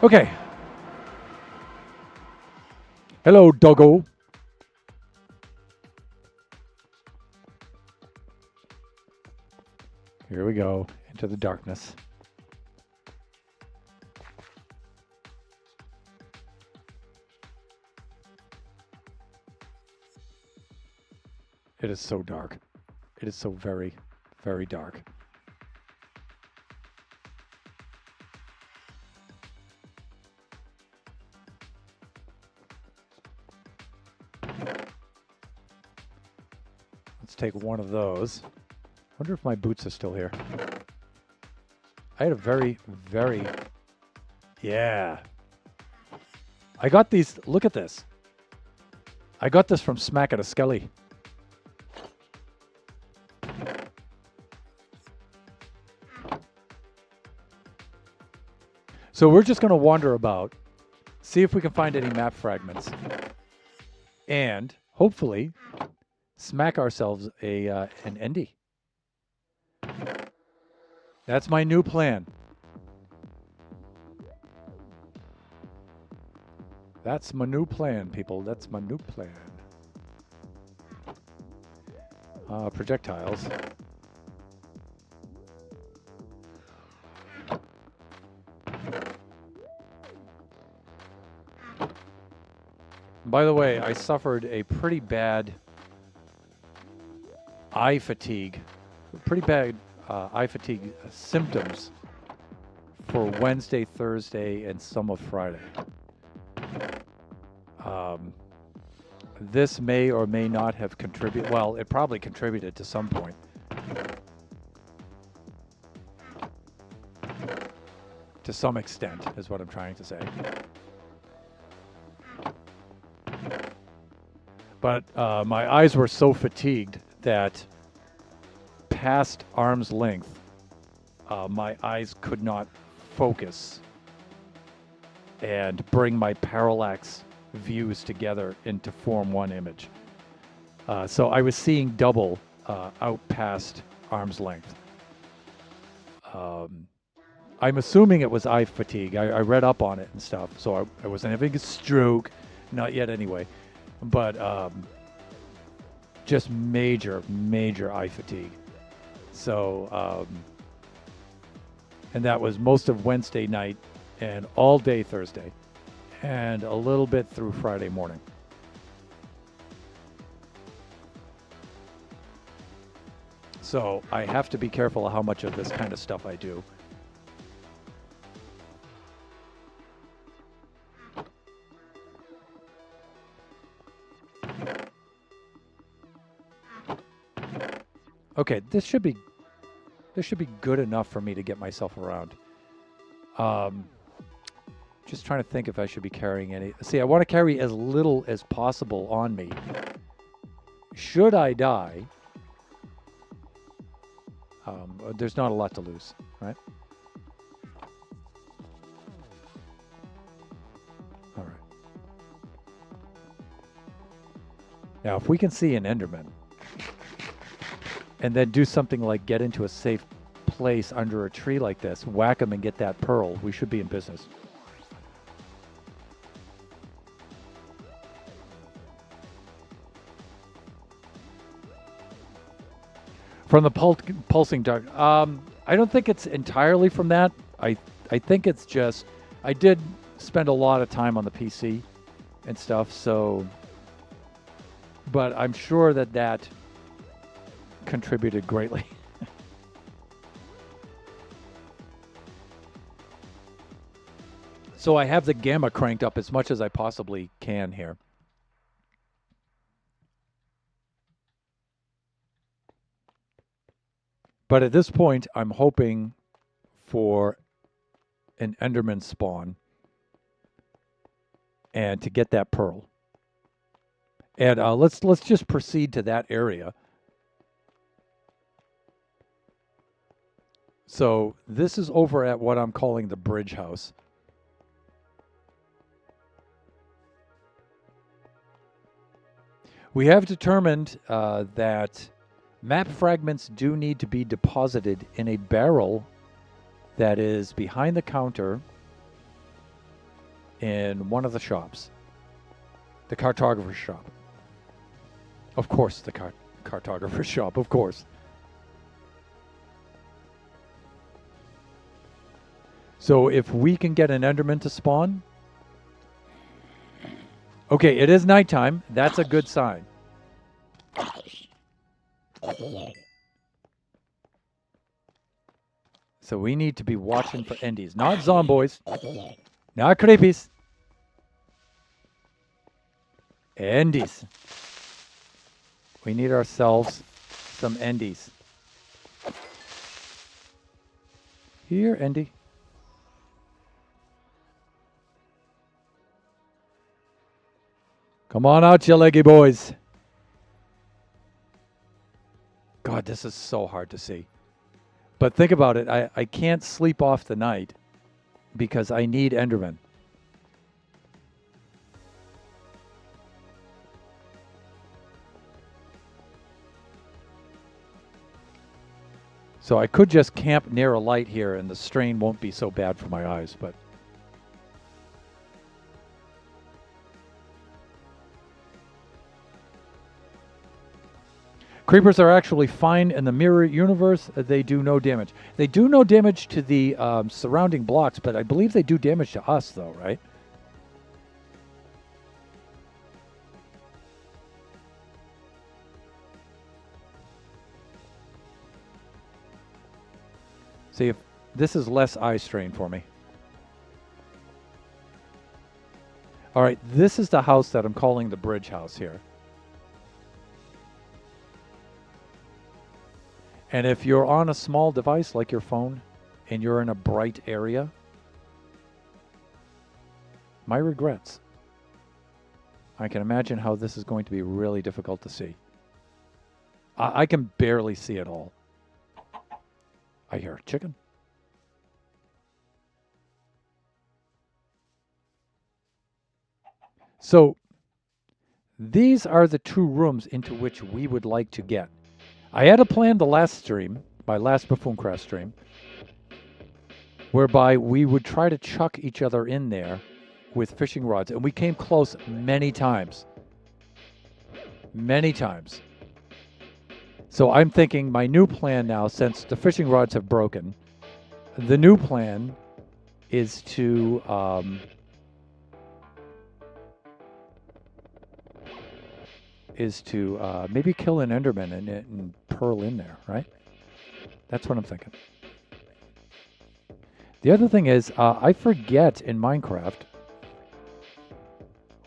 Okay. Hello, doggo. Here we go. Into the darkness. It is so dark. It is so very, very dark. Let's take one of those. Wonder if my boots are still here. I had a very, very... Yeah. I got these. Look at this. I got this from Smack at a Skelly. So we're just going to wander about, see if we can find any map fragments, and hopefully smack ourselves an Endy. That's my new plan. That's my new plan, people. That's my new plan. Projectiles. By the way, I suffered a pretty bad eye fatigue. Eye fatigue symptoms for Wednesday, Thursday, and some of Friday. This may or may not have contributed. Well, it probably contributed to some point. To some extent, is what I'm trying to say. But my eyes were so fatigued that past arm's length, my eyes could not focus and bring my parallax views together into form one image. So I was seeing double out past arm's length. I'm assuming it was eye fatigue. I read up on it and stuff, so I wasn't having a stroke, not yet anyway, but just major eye fatigue. So, and that was most of Wednesday night and all day Thursday and a little bit through Friday morning. So I have to be careful of how much of this kind of stuff I do. Okay, this should be good enough for me to get myself around. Just trying to think if I should be carrying any. See, I want to carry as little as possible on me. Should I die, there's not a lot to lose, right? All right. Now, if we can see an Enderman, and then do something like get into a safe place under a tree like this, whack them and get that pearl, we should be in business. From the pulsing dark, I don't think it's entirely from that. I think it's just, I did spend a lot of time on the PC and stuff, so, but I'm sure that contributed greatly. So I have the gamma cranked up as much as I possibly can here. But at this point, I'm hoping for an Enderman spawn and to get that pearl. And let's just proceed to that area. So this is over at what I'm calling the bridge house. We have determined that map fragments do need to be deposited in a barrel that is behind the counter in one of the shops. The cartographer's shop. Of course, the cartographer's shop, of course. So if we can get an Enderman to spawn. Okay, it is nighttime. That's a good sign. So we need to be watching for Endies. Not zomboids. Not creepies. Endies. We need ourselves some Endies. Here, Endy. Come on out, you leggy boys. God, this is so hard to see. But think about it. I can't sleep off the night because I need Enderman. So I could just camp near a light here and the strain won't be so bad for my eyes, but... Creepers are actually fine in the mirror universe. They do no damage. They do no damage to the surrounding blocks, but I believe they do damage to us, though, right? See, if this is less eye strain for me. All right, this is the house that I'm calling the bridge house here. And if you're on a small device like your phone and you're in a bright area, my regrets. I can imagine how this is going to be really difficult to see. I can barely see it all. I hear a chicken. So these are the two rooms into which we would like to get. I had a plan the last stream, my last Buffooncraft stream, whereby we would try to chuck each other in there with fishing rods. And we came close many times. Many times. So I'm thinking my new plan now, since the fishing rods have broken, the new plan is to maybe kill an Enderman and pearl in there, right? That's what I'm thinking. The other thing is, I forget in Minecraft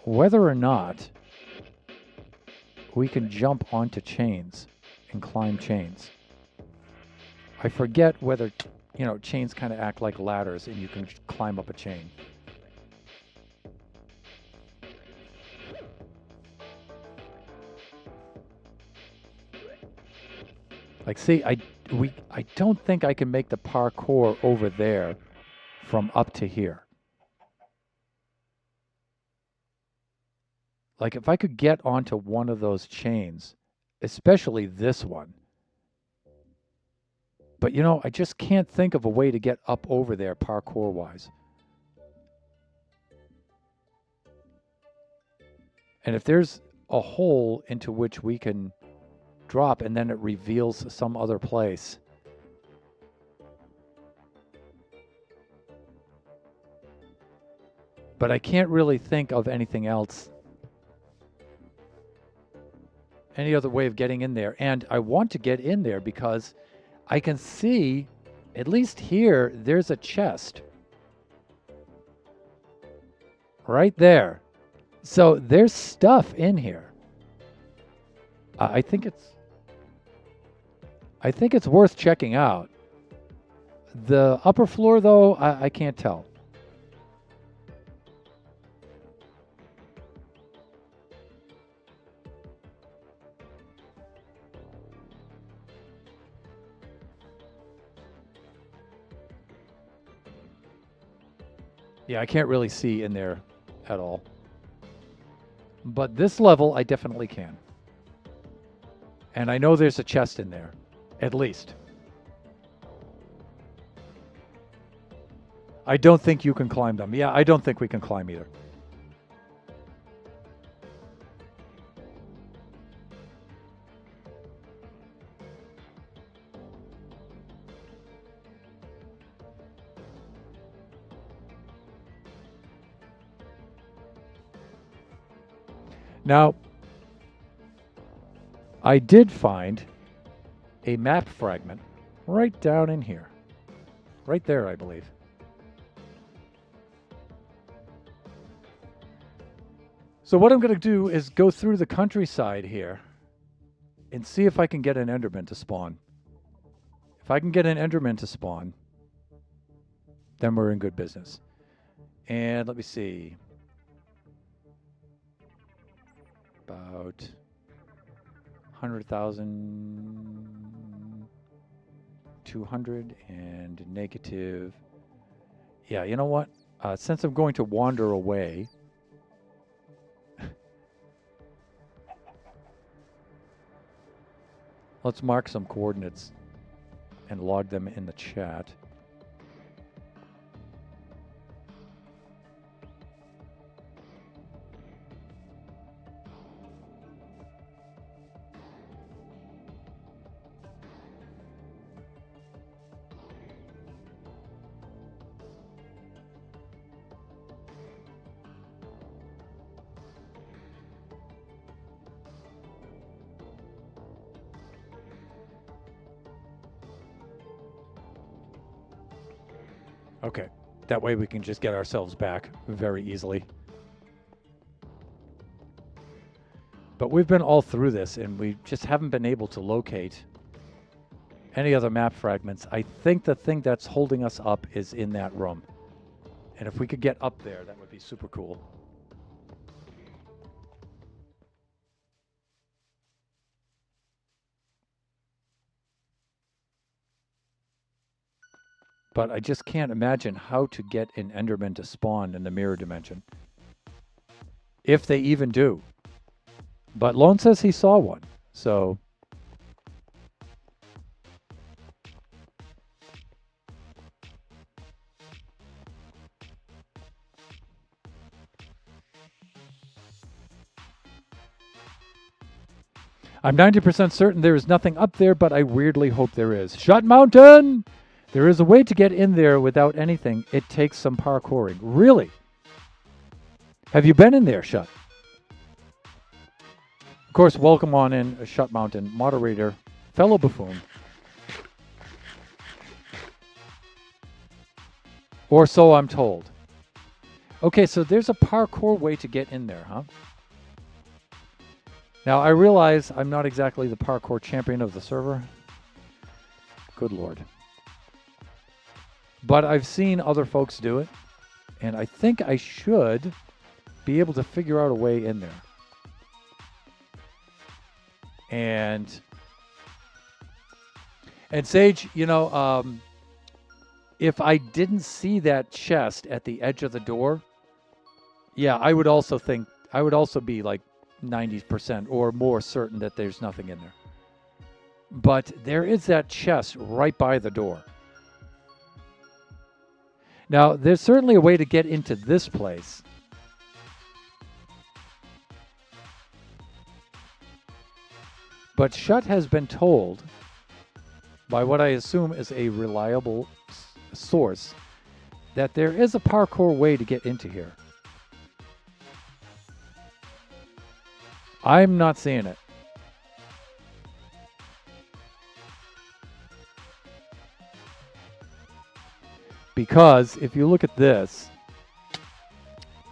whether or not we can jump onto chains and climb chains. I forget whether, chains kind of act like ladders and you can climb up a chain. Like, see, I don't think I can make the parkour over there from up to here. Like, if I could get onto one of those chains, especially this one. But, I just can't think of a way to get up over there parkour-wise. And if there's a hole into which we can drop and then it reveals some other place. But I can't really think of anything else. Any other way of getting in there. And I want to get in there because I can see, at least here, there's a chest. Right there. So there's stuff in here. I think it's worth checking out. The upper floor, though, I can't tell. Yeah, I can't really see in there at all. But this level, I definitely can. And I know there's a chest in there, at least. I don't think you can climb them. Yeah, I don't think we can climb either. Now, I did find a map fragment right down in here. Right there, I believe. So what I'm going to do is go through the countryside here and see if I can get an Enderman to spawn. If I can get an Enderman to spawn, then we're in good business. And let me see. about 100,000, 200, and negative. Yeah, you know what? Since I'm going to wander away, let's mark some coordinates and log them in the chat. Okay, that way we can just get ourselves back very easily. But we've been all through this, and we just haven't been able to locate any other map fragments. I think the thing that's holding us up is in that room. And if we could get up there, that would be super cool. But I just can't imagine how to get an Enderman to spawn in the mirror dimension. If they even do. But Lone says he saw one, so... I'm 90% certain there is nothing up there, but I weirdly hope there is. Shut Mountain! There is a way to get in there without anything. It takes some parkouring. Really? Have you been in there, Shut? Of course, welcome on in, Shut Mountain, moderator, fellow buffoon. Or so I'm told. Okay, so there's a parkour way to get in there, huh? Now, I realize I'm not exactly the parkour champion of the server. Good Lord. But I've seen other folks do it, and I think I should be able to figure out a way in there. And Sage, you know, if I didn't see that chest at the edge of the door, yeah, I would also be like 90% or more certain that there's nothing in there. But there is that chest right by the door. Now, there's certainly a way to get into this place. But Shut has been told, by what I assume is a reliable source, that there is a parkour way to get into here. I'm not seeing it. Because if you look at this,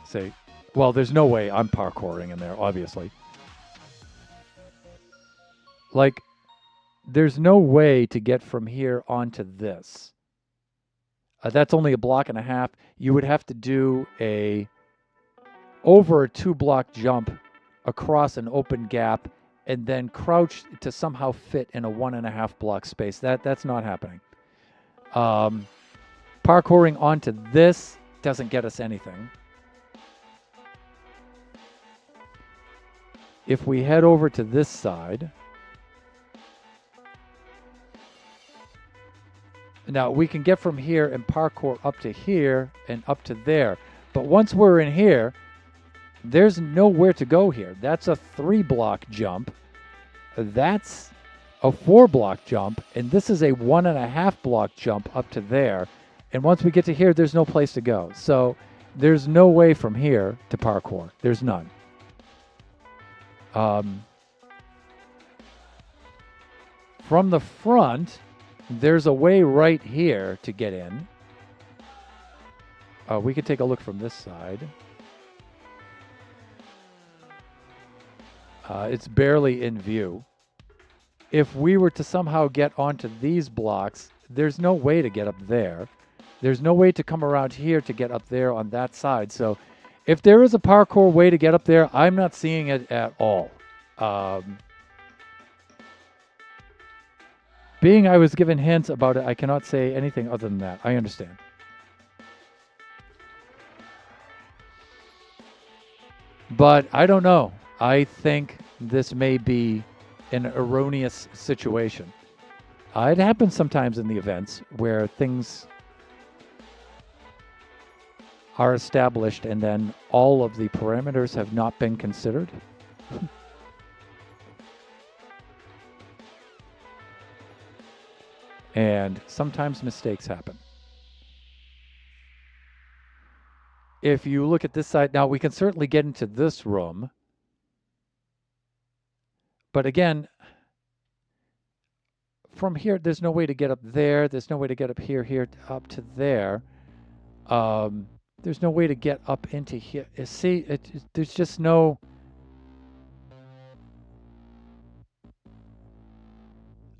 say, well, there's no way I'm parkouring in there, obviously. Like, there's no way to get from here onto this. That's only a block and a half. You would have to do over a 2-block jump across an open gap and then crouch to somehow fit in a 1.5 block space. That's not happening. Parkouring onto this doesn't get us anything. If we head over to this side, now we can get from here and parkour up to here and up to there. But once we're in here, there's nowhere to go here. That's a 3-block jump. That's a 4-block jump. And this is a 1.5 block jump up to there. And once we get to here, there's no place to go. So there's no way from here to parkour. There's none. From the front, there's a way right here to get in. We could take a look from this side. It's barely in view. If we were to somehow get onto these blocks, there's no way to get up there. There's no way to come around here to get up there on that side. So If there is a parkour way to get up there, I'm not seeing it at all. Being I was given hints about it, I cannot say anything other than that. I understand. But I don't know. I think this may be an erroneous situation. It happens sometimes in the events where things are established and then all of the parameters have not been considered. And sometimes mistakes happen. If you look at this side, now we can certainly get into this room. But again, from here, there's no way to get up there. There's no way to get up here, up to there. There's no way to get up into here. See, there's just no...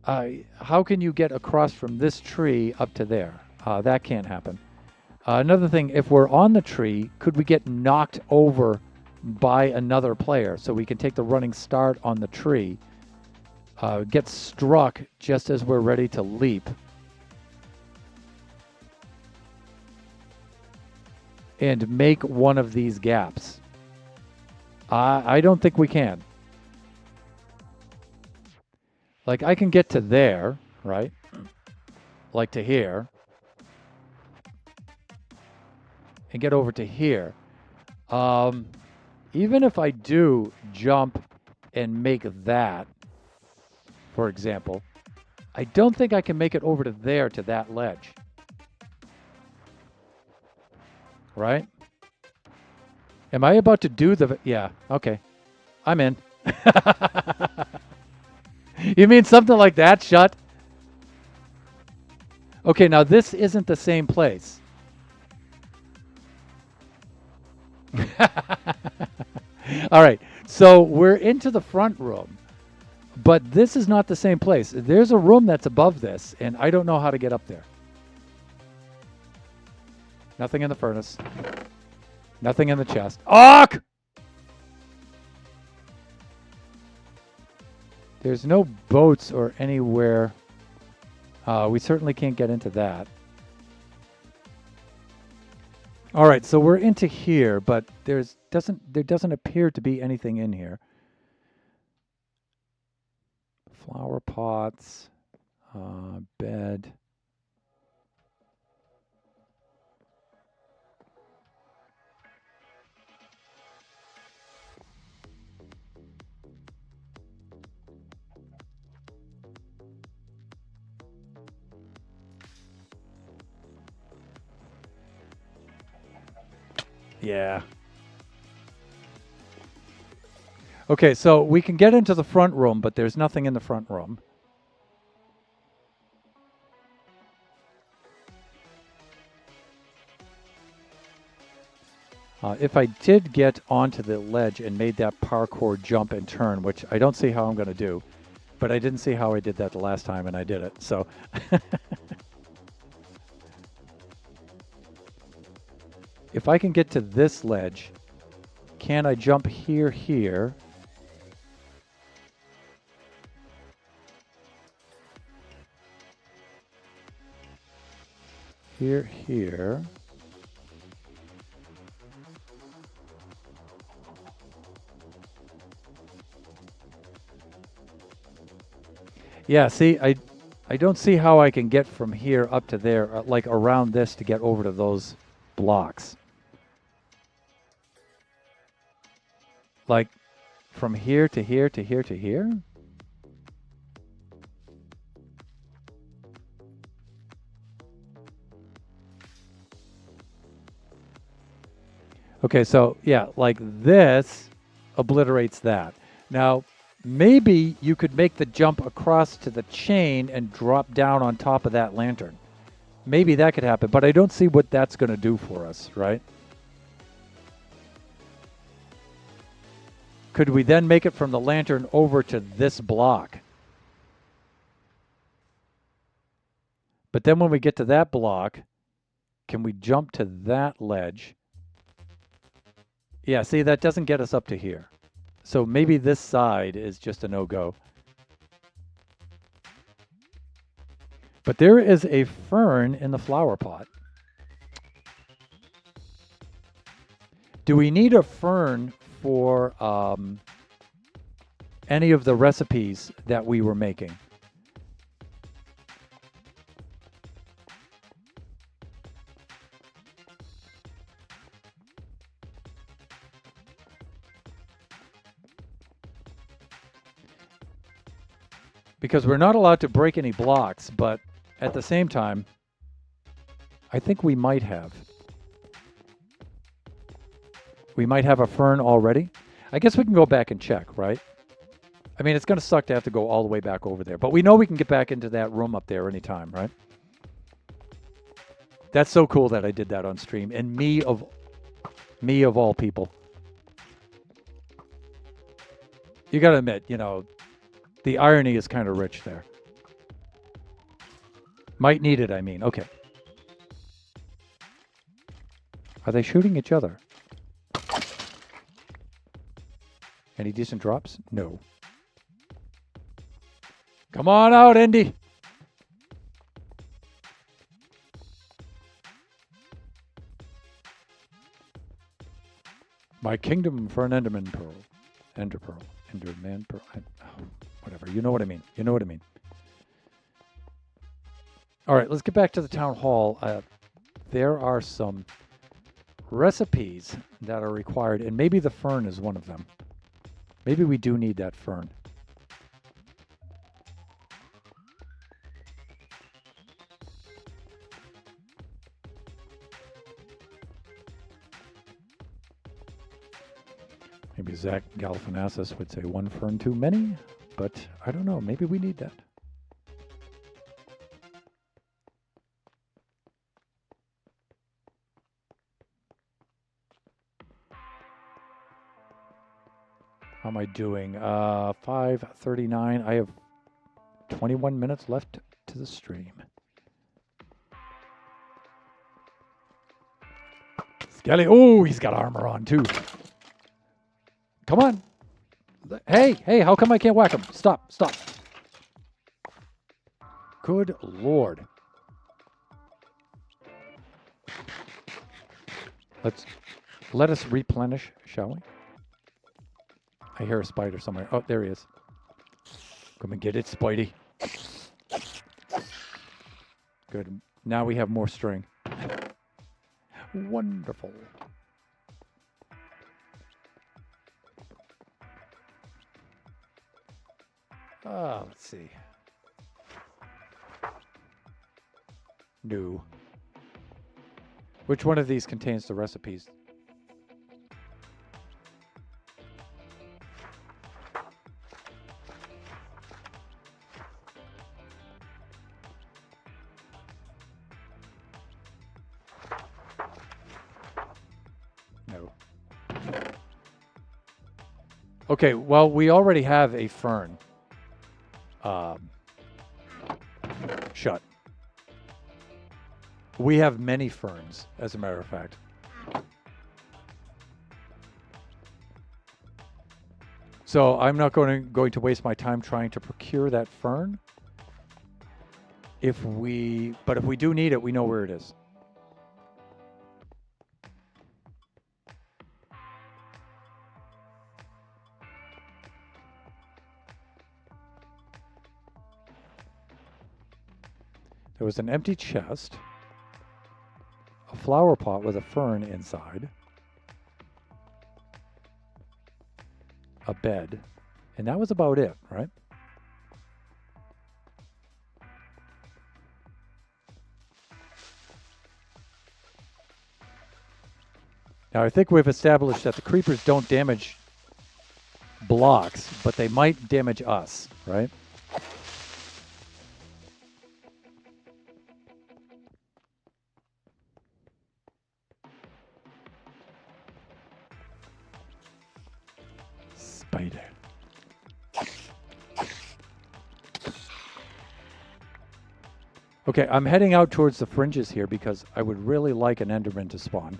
how can you get across from this tree up to there? That can't happen. Another thing, if we're on the tree, could we get knocked over by another player so we can take the running start on the tree, get struck just as we're ready to leap, and make one of these gaps? I don't think we can. Like, I can get to there, right? Like to here. And get over to here. Even if I do jump and make that, for example, I don't think I can make it over to there, to that ledge. Right? Am I about to do the... Yeah, okay. I'm in. You mean something like that, Shut? Okay, now this isn't the same place. All right, so we're into the front room, but this is not the same place. There's a room that's above this, and I don't know how to get up there. Nothing in the furnace. Nothing in the chest. Ark! There's no boats or anywhere. We certainly can't get into that. All right, so we're into here, but there doesn't appear to be anything in here. Flower pots, bed. Yeah. Okay, so we can get into the front room, but there's nothing in the front room. If I did get onto the ledge and made that parkour jump and turn, which I don't see how I'm going to do, but I didn't see how I did that the last time, and I did it, so... If I can get to this ledge, can I jump here? Here, here. Yeah, see, I don't see how I can get from here up to there, like around this to get over to those blocks. Like, from here to here to here to here? Okay, so, yeah, like this obliterates that. Now, maybe you could make the jump across to the chain and drop down on top of that lantern. Maybe that could happen, but I don't see what that's going to do for us, right? Could we then make it from the lantern over to this block? But then when we get to that block, can we jump to that ledge? Yeah, see, that doesn't get us up to here. So maybe this side is just a no-go. But there is a fern in the flower pot. Do we need a fern for any of the recipes that we were making? Because we're not allowed to break any blocks, but at the same time, I think we might have. We might have a fern already. I guess we can go back and check, right? I mean, it's going to suck to have to go all the way back over there, but we know we can get back into that room up there anytime, right? That's so cool that I did that on stream, and me of all people. You got to admit, you know, the irony is kind of rich there. Might need it, I mean. Okay. Are they shooting each other? Any decent drops? No. Come on out, Indy. My kingdom for an Enderman pearl. Ender pearl. Enderman pearl. Whatever. You know what I mean. You know what I mean. All right, let's get back to the town hall. There are some recipes that are required, and maybe the fern is one of them. Maybe we do need that fern. Maybe Zach Galifianakis would say one fern too many, but I don't know. Maybe we need that. How am I doing? 5:39. I have 21 minutes left to the stream. Skelly. Oh, he's got armor on too. Come on. Hey, how come I can't whack him? Stop. Good Lord. Let us replenish, shall we? I hear a spider somewhere. Oh, there he is. Come and get it, Spidey. Good. Now we have more string. Wonderful. Let's see. New. Which one of these contains the recipes? No. Okay, well, we already have a fern. Shut. We have many ferns, as a matter of fact. So I'm not going to waste my time trying to procure that fern. But if we do need it, we know where it is. There was an empty chest, a flower pot with a fern inside, a bed, and that was about it, right? Now I think we've established that the creepers don't damage blocks, but they might damage us, right? Spider. Okay, I'm heading out towards the fringes here because I would really like an Enderman to spawn.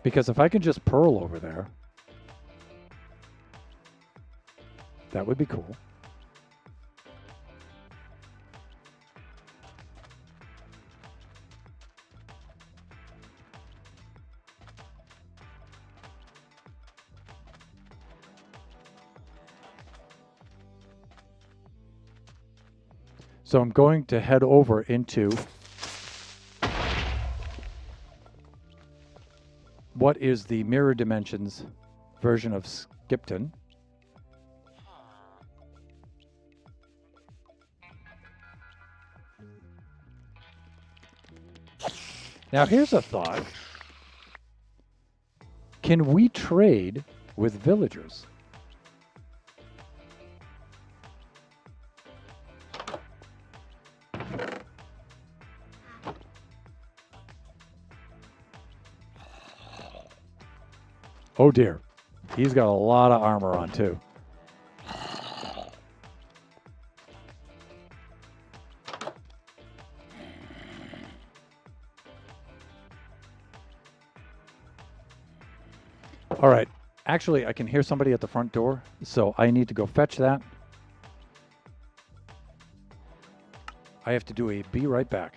Because if I can just purl over there, that would be cool. So I'm going to head over into what is the mirror dimensions version of Skipton. Now here's a thought. Can we trade with villagers? Oh dear. He's got a lot of armor on too. All right. Actually, I can hear somebody at the front door, so I need to go fetch that. I have to do a be right back.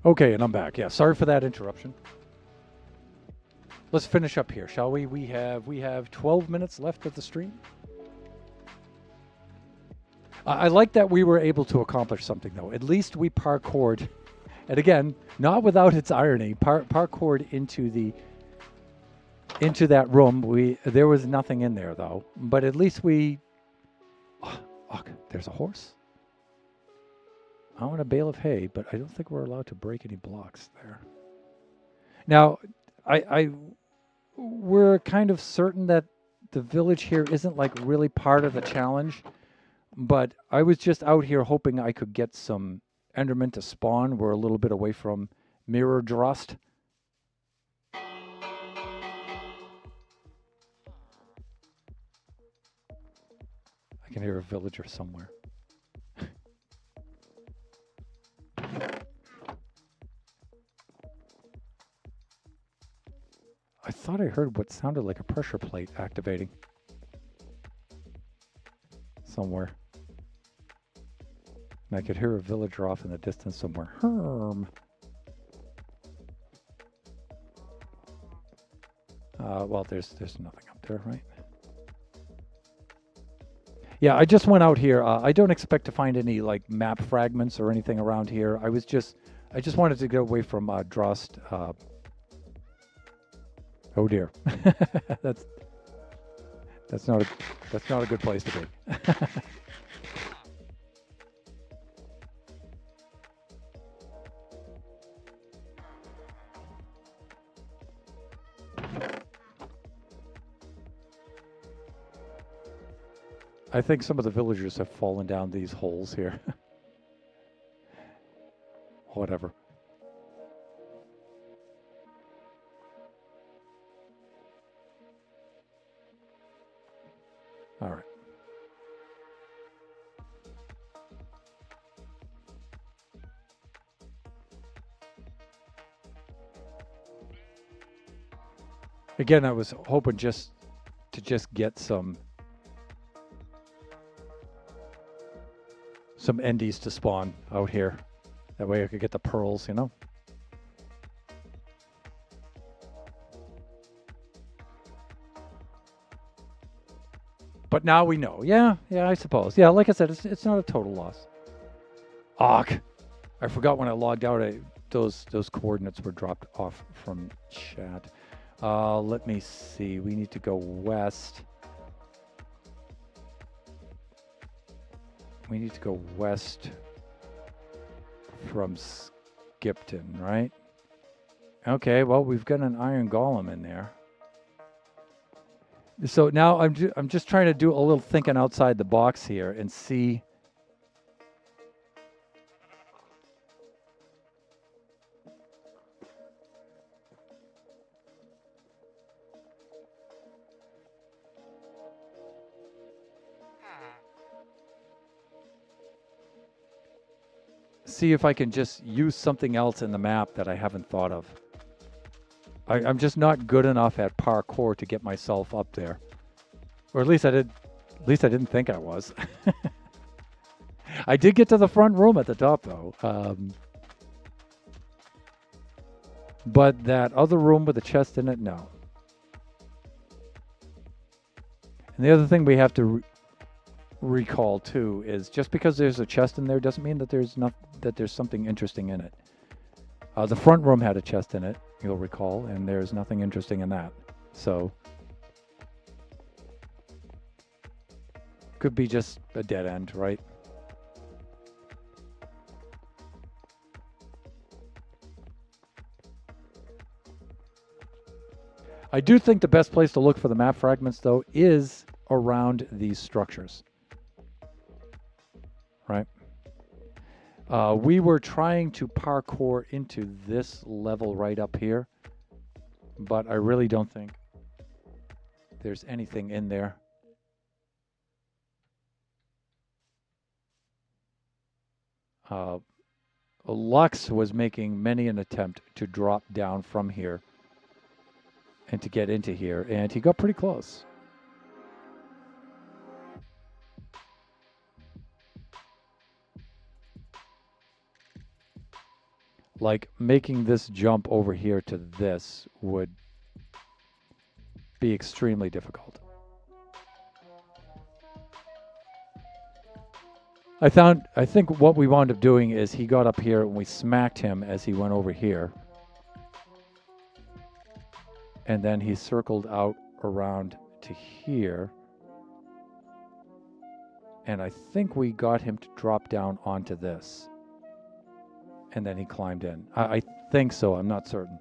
Okay, and I'm back. Yeah, sorry for that interruption. Let's finish up here, shall we? We have 12 minutes left of the stream. I like that we were able to accomplish something, though. At least we parkoured, and again, not without its irony, parkoured into that room. There was nothing in there, though. But at least we. Oh, there's a horse. I want a bale of hay, but I don't think we're allowed to break any blocks there. Now, we're kind of certain that the village here isn't like really part of the challenge, but I was just out here hoping I could get some Endermen to spawn. We're a little bit away from Mirror Drust. I can hear a villager somewhere. I thought I heard what sounded like a pressure plate activating somewhere. And I could hear a villager off in the distance somewhere. Herm. Well, there's nothing up there, right? Yeah, I just went out here. I don't expect to find any like map fragments or anything around here. I just wanted to get away from Drust. Oh dear, that's not a good place to be. I think some of the villagers have fallen down these holes here. Whatever. All right. Again, I was hoping to get some endies to spawn out here. That way I could get the pearls, you know? But now we know. Yeah, I suppose. Yeah, like I said, it's not a total loss. Ugh. I forgot when I logged out, those coordinates were dropped off from chat. Let me see. We need to go west. We need to go west from Skipton, right? Okay, well, we've got an iron golem in there. So now I'm just trying to do a little thinking outside the box here and see. See if I can just use something else in the map that I haven't thought of. I'm just not good enough at parkour to get myself up there, or at least I did. At least I didn't think I was. I did get to the front room at the top though, but that other room with the chest in it, no. And the other thing we have to recall too is just because there's a chest in there doesn't mean that there's something interesting in it. The front room had a chest in it, you'll recall, and there's nothing interesting in that. So could be just a dead end, right? I do think the best place to look for the map fragments though is around these structures. Right? We were trying to parkour into this level right up here, but I really don't think there's anything in there. Lux was making many an attempt to drop down from here and to get into here, and he got pretty close. Like, making this jump over here to this would be extremely difficult. I think what we wound up doing is he got up here and we smacked him as he went over here. And then he circled out around to here. And I think we got him to drop down onto this. And then he climbed in. I think so. I'm not certain.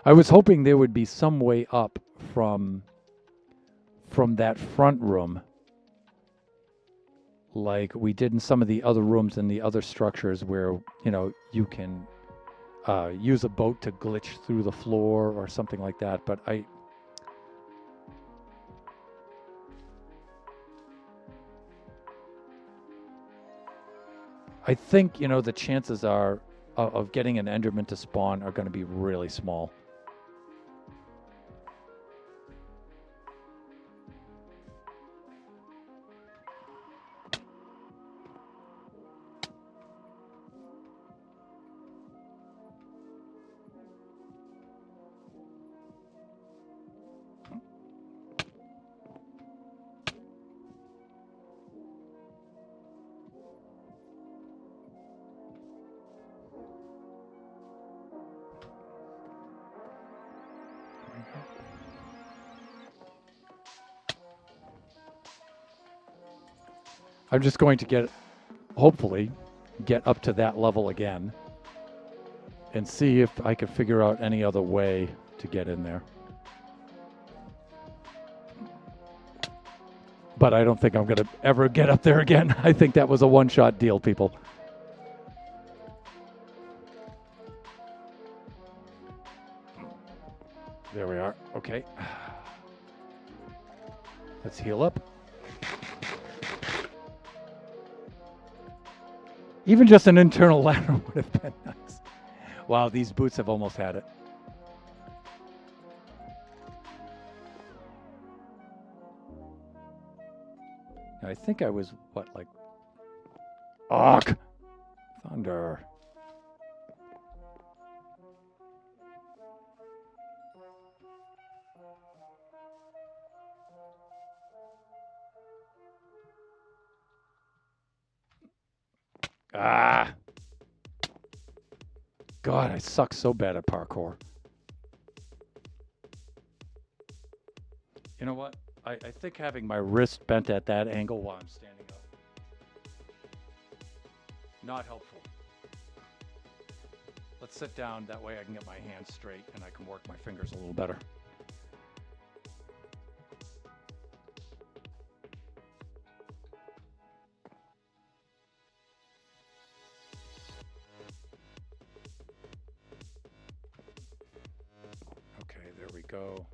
I was hoping there would be some way up from that front room, like we did in some of the other rooms and the other structures where, you know, you can use a boat to glitch through the floor or something like that. But I think, you know, the chances are of getting an Enderman to spawn are going to be really small. I'm just going to hopefully get up to that level again and see if I can figure out any other way to get in there. But I don't think I'm going to ever get up there again. I think that was a one-shot deal, people. There we are. Okay. Let's heal up. Even just an internal ladder would have been nice. Wow, these boots have almost had it. I think I was, what, like... Ugh! Thunder. Ah! God, I suck so bad at parkour. You know what? I think having my wrist bent at that angle while I'm standing up, not helpful. Let's sit down, that way I can get my hands straight and I can work my fingers a little better. Okay, there we go.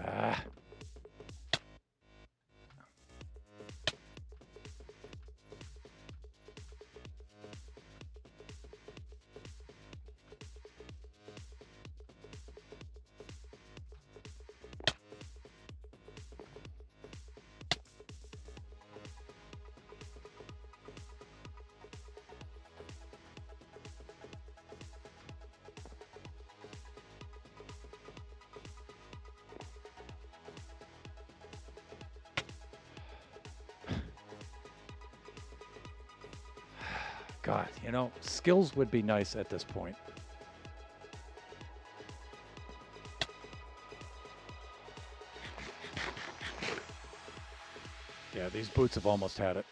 Ah. God, you know, skills would be nice at this point. Yeah, these boots have almost had it.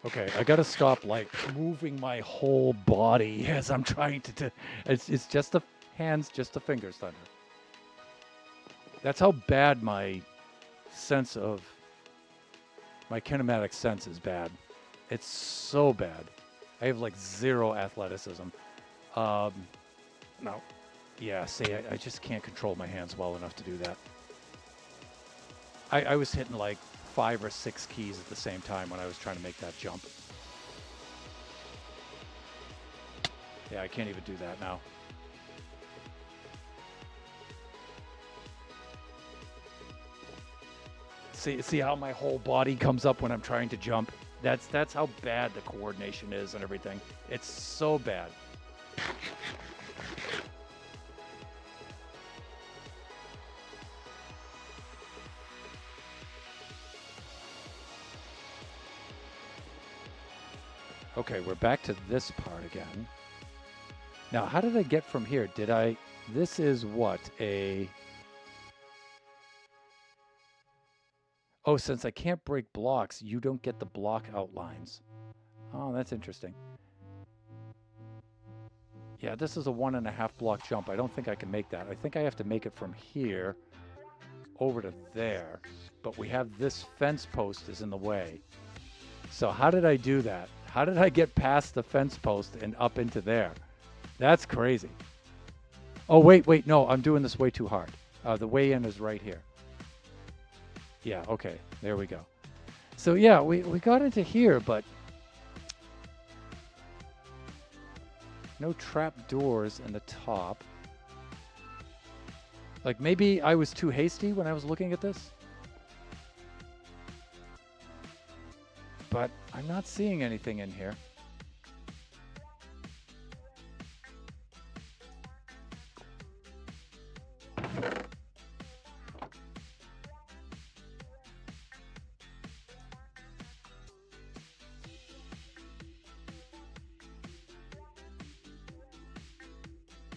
Okay, I gotta stop like moving my whole body as I'm trying to. It's just the hands, just the fingers, Thunder. That's how bad my sense of my kinematic sense is bad. It's so bad. I have like zero athleticism. No, yeah. See, I just can't control my hands well enough to do that. I was hitting like 5 or 6 keys at the same time when I was trying to make that jump. Yeah, I can't even do that now. See how my whole body comes up when I'm trying to jump? That's how bad the coordination is and everything. It's so bad. Okay, we're back to this part again. Now, how did I get from here? This is what, oh, since I can't break blocks, you don't get the block outlines. Oh, that's interesting. Yeah, this is a 1.5 block jump. I don't think I can make that. I think I have to make it from here over to there. But we have this fence post is in the way. So how did I do that? How did I get past the fence post and up into there? That's crazy. Oh, wait, no, I'm doing this way too hard. The way in is right here. Yeah, okay, there we go. So yeah, we got into here, but no trap doors in the top. Like maybe I was too hasty when I was looking at this. But I'm not seeing anything in here.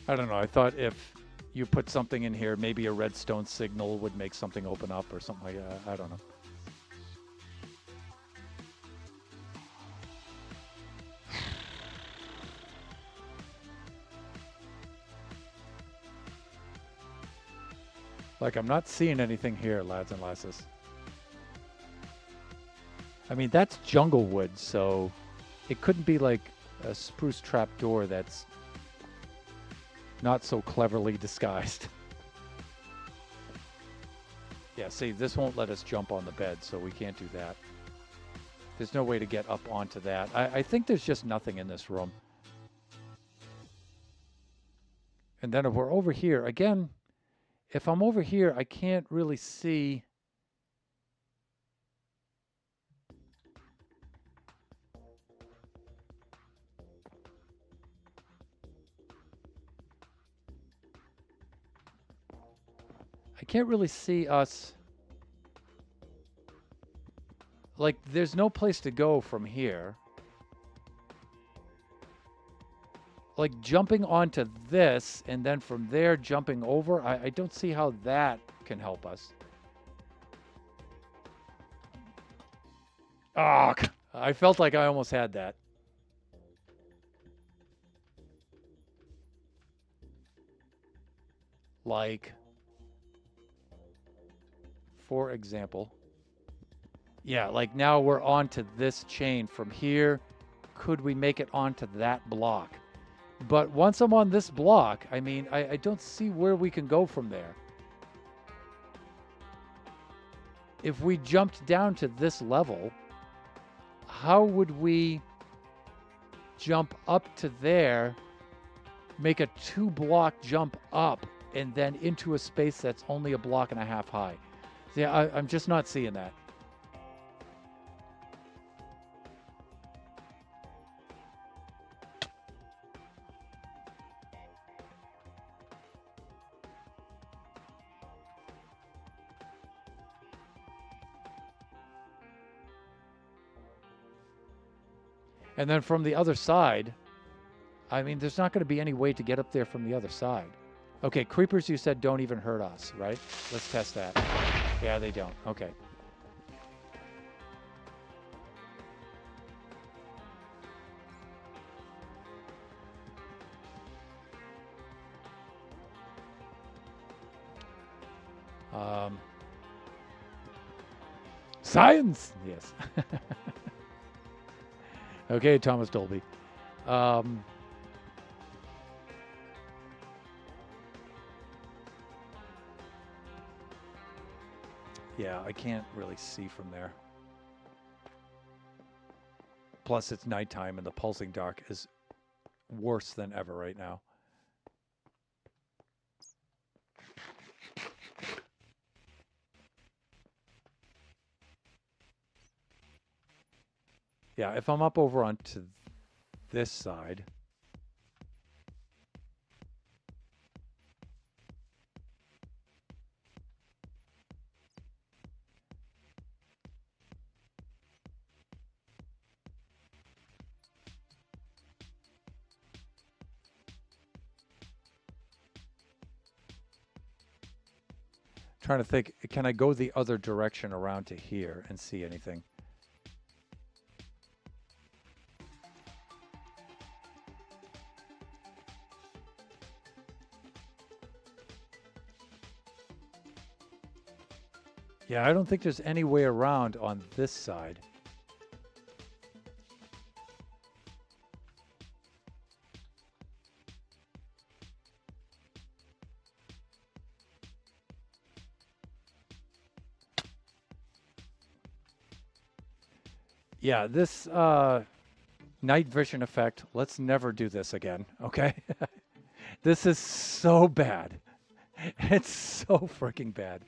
I don't know. I thought if you put something in here, maybe a redstone signal would make something open up or something like that. I don't know. Like, I'm not seeing anything here, lads and lasses. I mean, that's jungle wood, so it couldn't be like a spruce trap door that's not so cleverly disguised. Yeah, see, this won't let us jump on the bed, so we can't do that. There's no way to get up onto that. I think there's just nothing in this room. And then if we're over here, again, if I'm over here, I can't really see. I can't really see us. Like, there's no place to go from here. Like, jumping onto this and then from there jumping over, I don't see how that can help us. Oh, I felt like I almost had that. Like, for example, yeah, like now we're onto this chain from here. Could we make it onto that block? But once I'm on this block, I mean, I don't see where we can go from there. If we jumped down to this level, how would we jump up to there, make a 2-block jump up, and then into a space that's only a block and a half high? See, I'm just not seeing that. And then from the other side, I mean, there's not going to be any way to get up there from the other side. Okay, creepers, you said, don't even hurt us, right? Let's test that. Yeah, they don't. Okay. Science! Yes. Okay, Thomas Dolby. Yeah, I can't really see from there. Plus, it's nighttime and the pulsing dark is worse than ever right now. Yeah, if I'm up over onto this side. Trying to think, can I go the other direction around to here and see anything? Yeah, I don't think there's any way around on this side. Yeah, this night vision effect, let's never do this again, okay? This is so bad. It's so freaking bad.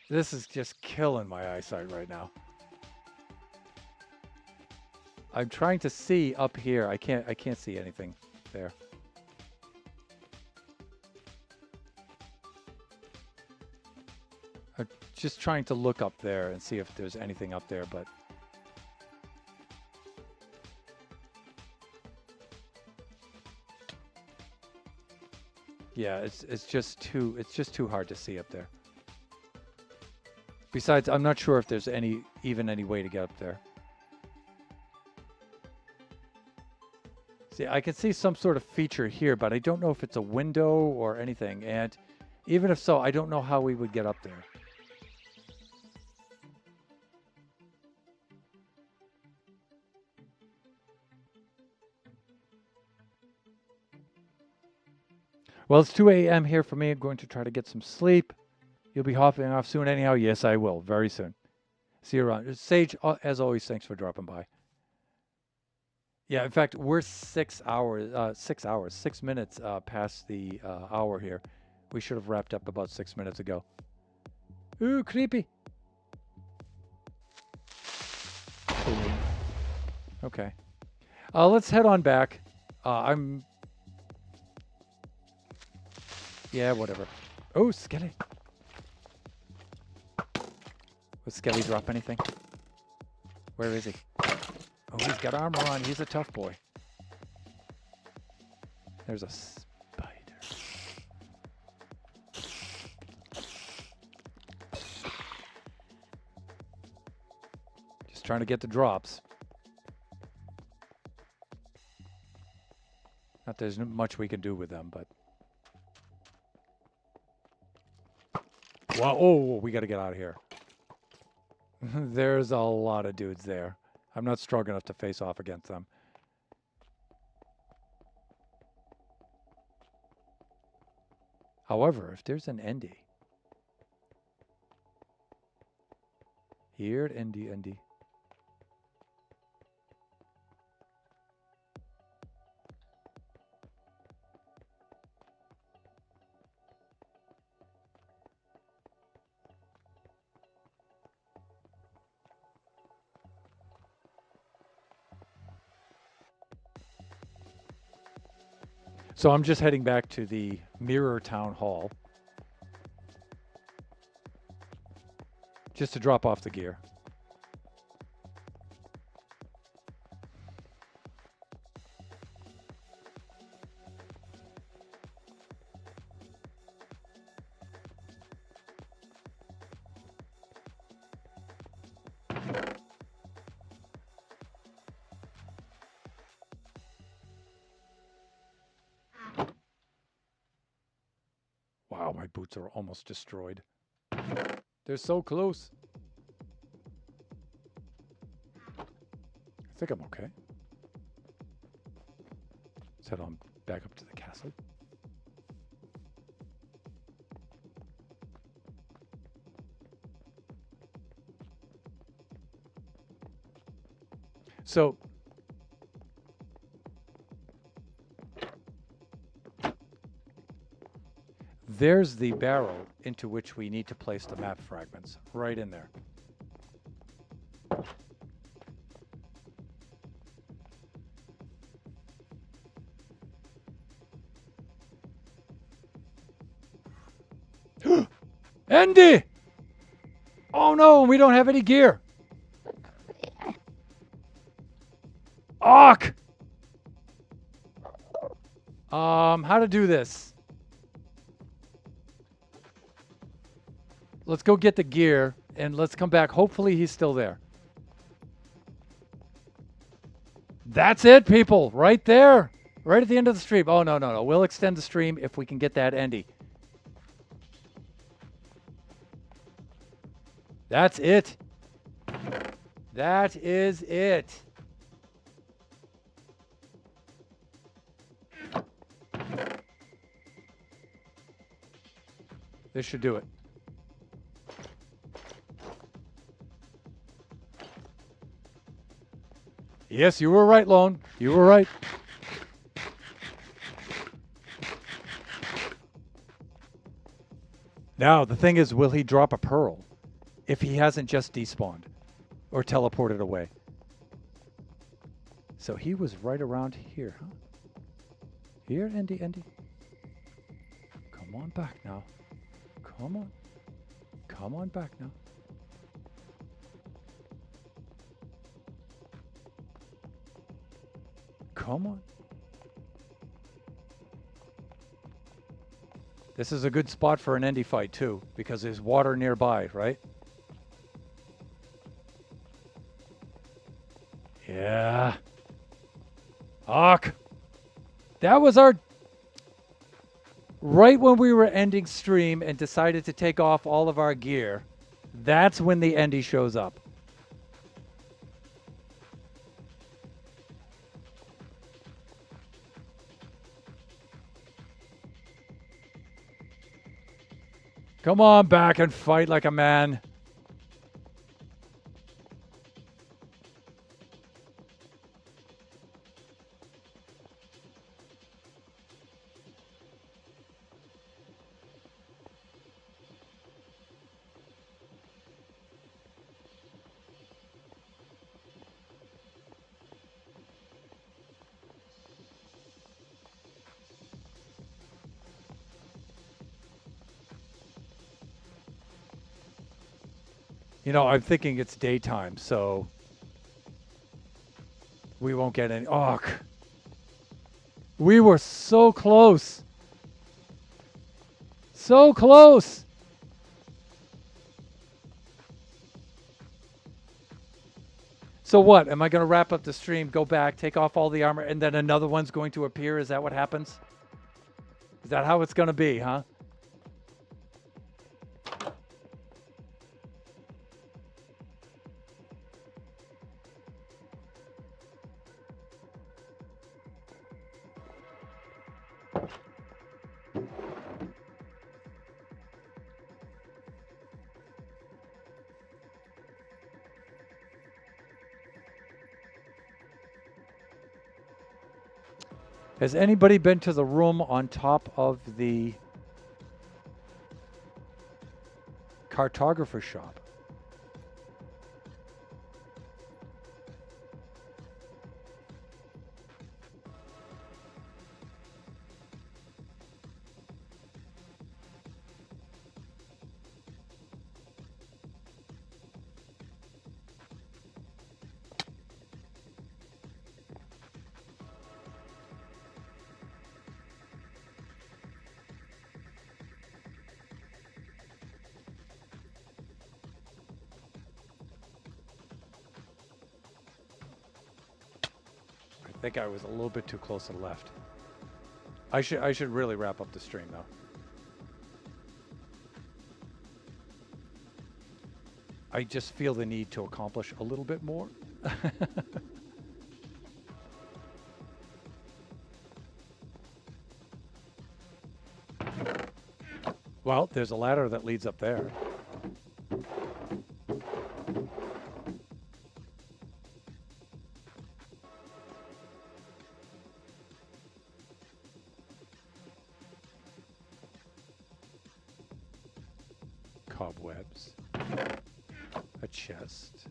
This is just killing my eyesight right now. I'm trying to see up here. I can't see anything there. I'm just trying to look up there and see if there's anything up there, but yeah, it's just too hard to see up there. Besides, I'm not sure if there's even any way to get up there. See, I can see some sort of feature here, but I don't know if it's a window or anything. And even if so, I don't know how we would get up there. Well, it's 2 a.m. here for me. I'm going to try to get some sleep. You'll be hopping off soon anyhow? Yes, I will. Very soon. See you around. Sage, as always, thanks for dropping by. Yeah, in fact, we're 6 minutes past the hour here. We should have wrapped up about 6 minutes ago. Ooh, creepy. Okay. Let's head on back. Yeah, whatever. Oh, Skelly. Would Skelly drop anything? Where is he? Oh, he's got armor on. He's a tough boy. There's a spider. Just trying to get the drops. Not there's much we can do with them, but... Wow, oh, we got to get out of here. There's a lot of dudes there. I'm not strong enough to face off against them. However, if there's an Endy. Here, Endy. So I'm just heading back to the Mirror Town Hall. Just to drop off the gear. Wow, my boots are almost destroyed. They're so close. I think I'm okay. Let's head on back up to the castle. So, there's the barrel into which we need to place the map fragments. Right in there. Andy! Oh no, we don't have any gear. Ark! How to do this? Let's go get the gear and let's come back. Hopefully he's still there. That's it, people. Right there. Right at the end of the stream. Oh, no. We'll extend the stream if we can get that Endy. That's it. That is it. This should do it. Yes, you were right, Lone. You were right. Now, the thing is, will he drop a pearl if he hasn't just despawned or teleported away? So he was right around here, huh? Here, Endy. Come on back now. Come on. Come on back now. Come on. This is a good spot for an Endy fight, too, because there's water nearby, right? Yeah. Ark. That was our... Right when we were ending stream and decided to take off all of our gear, that's when the Endy shows up. Come on back and fight like a man. You know, I'm thinking it's daytime, so we won't get any. Oh, we were so close. So close. So what? Am I going to wrap up the stream, go back, take off all the armor, and then another one's going to appear? Is that what happens? Is that how it's going to be, huh? Has anybody been to the room on top of the cartographer shop? I think I was a little bit too close to the left. I should really wrap up the stream though. I just feel the need to accomplish a little bit more. Well, there's a ladder that leads up there. Cobwebs. A chest.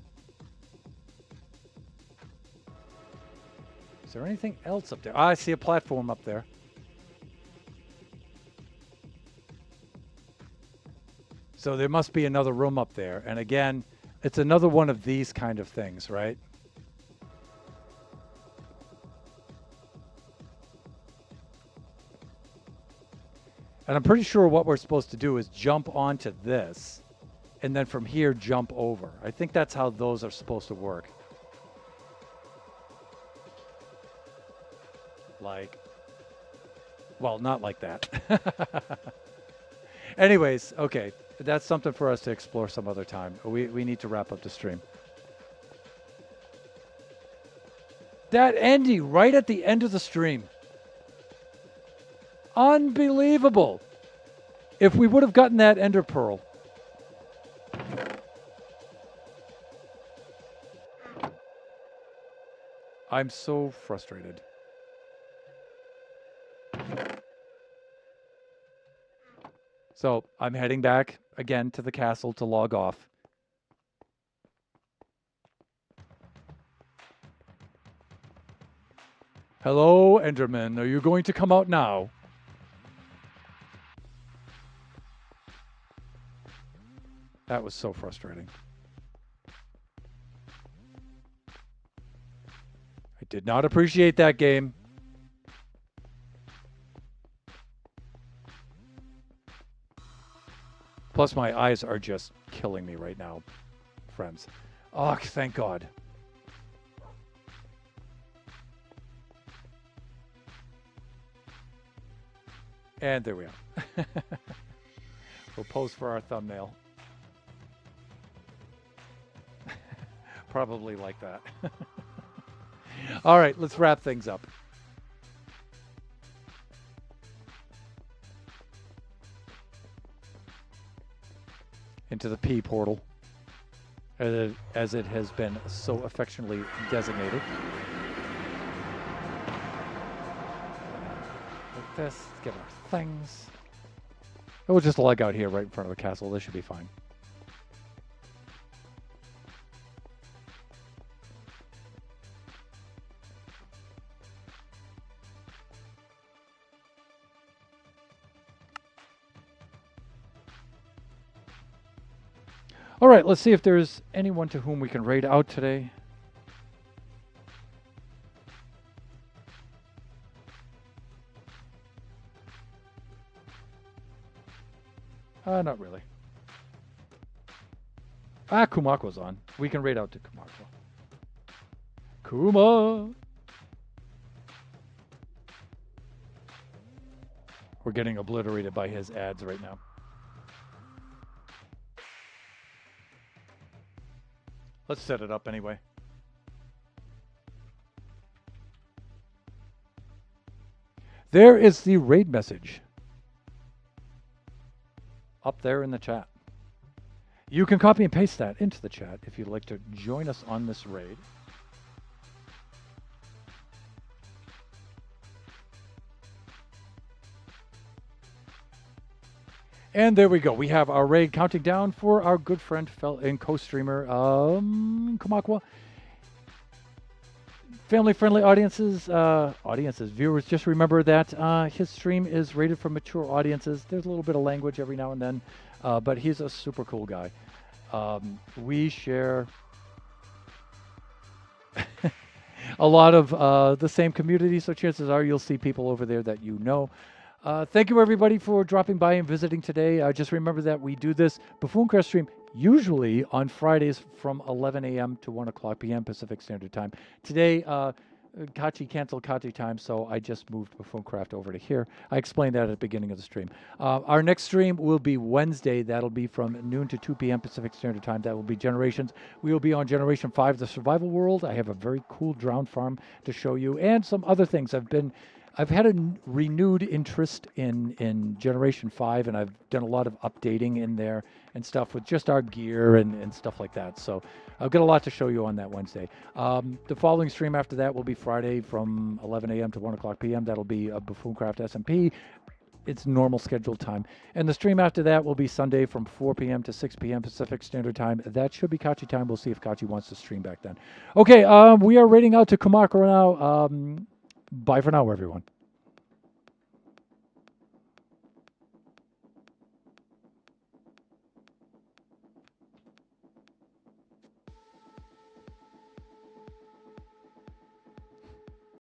Is there anything else up there? Ah, I see a platform up there. So there must be another room up there. And again, it's another one of these kind of things, right? And I'm pretty sure what we're supposed to do is jump onto this and then from here jump over. I think that's how those are supposed to work. Like, well, not like that. Anyways, okay. That's something for us to explore some other time. We need to wrap up the stream. That ending right at the end of the stream. Unbelievable. If we would have gotten that ender pearl. I'm so frustrated. So I'm heading back again to the castle to log off. Hello, Enderman. Are you going to come out now? That was so frustrating. I did not appreciate that game. Plus, my eyes are just killing me right now, friends. Oh, thank God. And there we are. We'll pose for our thumbnail. Probably like that. All right, let's wrap things up. Into the P portal, as it has been so affectionately designated. Like this, get our things. We'll just lug out here right in front of the castle. This should be fine. All right, let's see if there's anyone to whom we can raid out today. Not really. Kumakwa's on. We can raid out to Kumakwa. Kuma! We're getting obliterated by his ads right now. Let's set it up anyway. There is the raid message. Up there in the chat. You can copy and paste that into the chat if you'd like to join us on this raid. And there we go. We have our raid counting down for our good friend and co-streamer, Kamakwa. Family-friendly audiences, viewers, just remember that his stream is rated for mature audiences. There's a little bit of language every now and then, but he's a super cool guy. We share a lot of the same community, so chances are you'll see people over there that you know. Thank you, everybody, for dropping by and visiting today. Just remember that we do this Buffooncraft stream usually on Fridays from 11 a.m. to 1 o'clock p.m. Pacific Standard Time. Today, Kachi canceled Kachi time, so I just moved Buffooncraft over to here. I explained that at the beginning of the stream. Our next stream will be Wednesday. That'll be from noon to 2 p.m. Pacific Standard Time. That will be Generations. We will be on Generation 5, the Survival World. I have a very cool drown farm to show you and some other things. I've had a renewed interest in Generation 5, and I've done a lot of updating in there and stuff with just our gear and stuff like that. So I've got a lot to show you on that Wednesday. The following stream after that will be Friday from 11 a.m. to 1 o'clock p.m. That'll be a Buffooncraft SMP. It's normal scheduled time. And the stream after that will be Sunday from 4 p.m. to 6 p.m. Pacific Standard Time. That should be Kachi time. We'll see if Kachi wants to stream back then. Okay, we are raiding out to Kumakura now. Bye for now, everyone.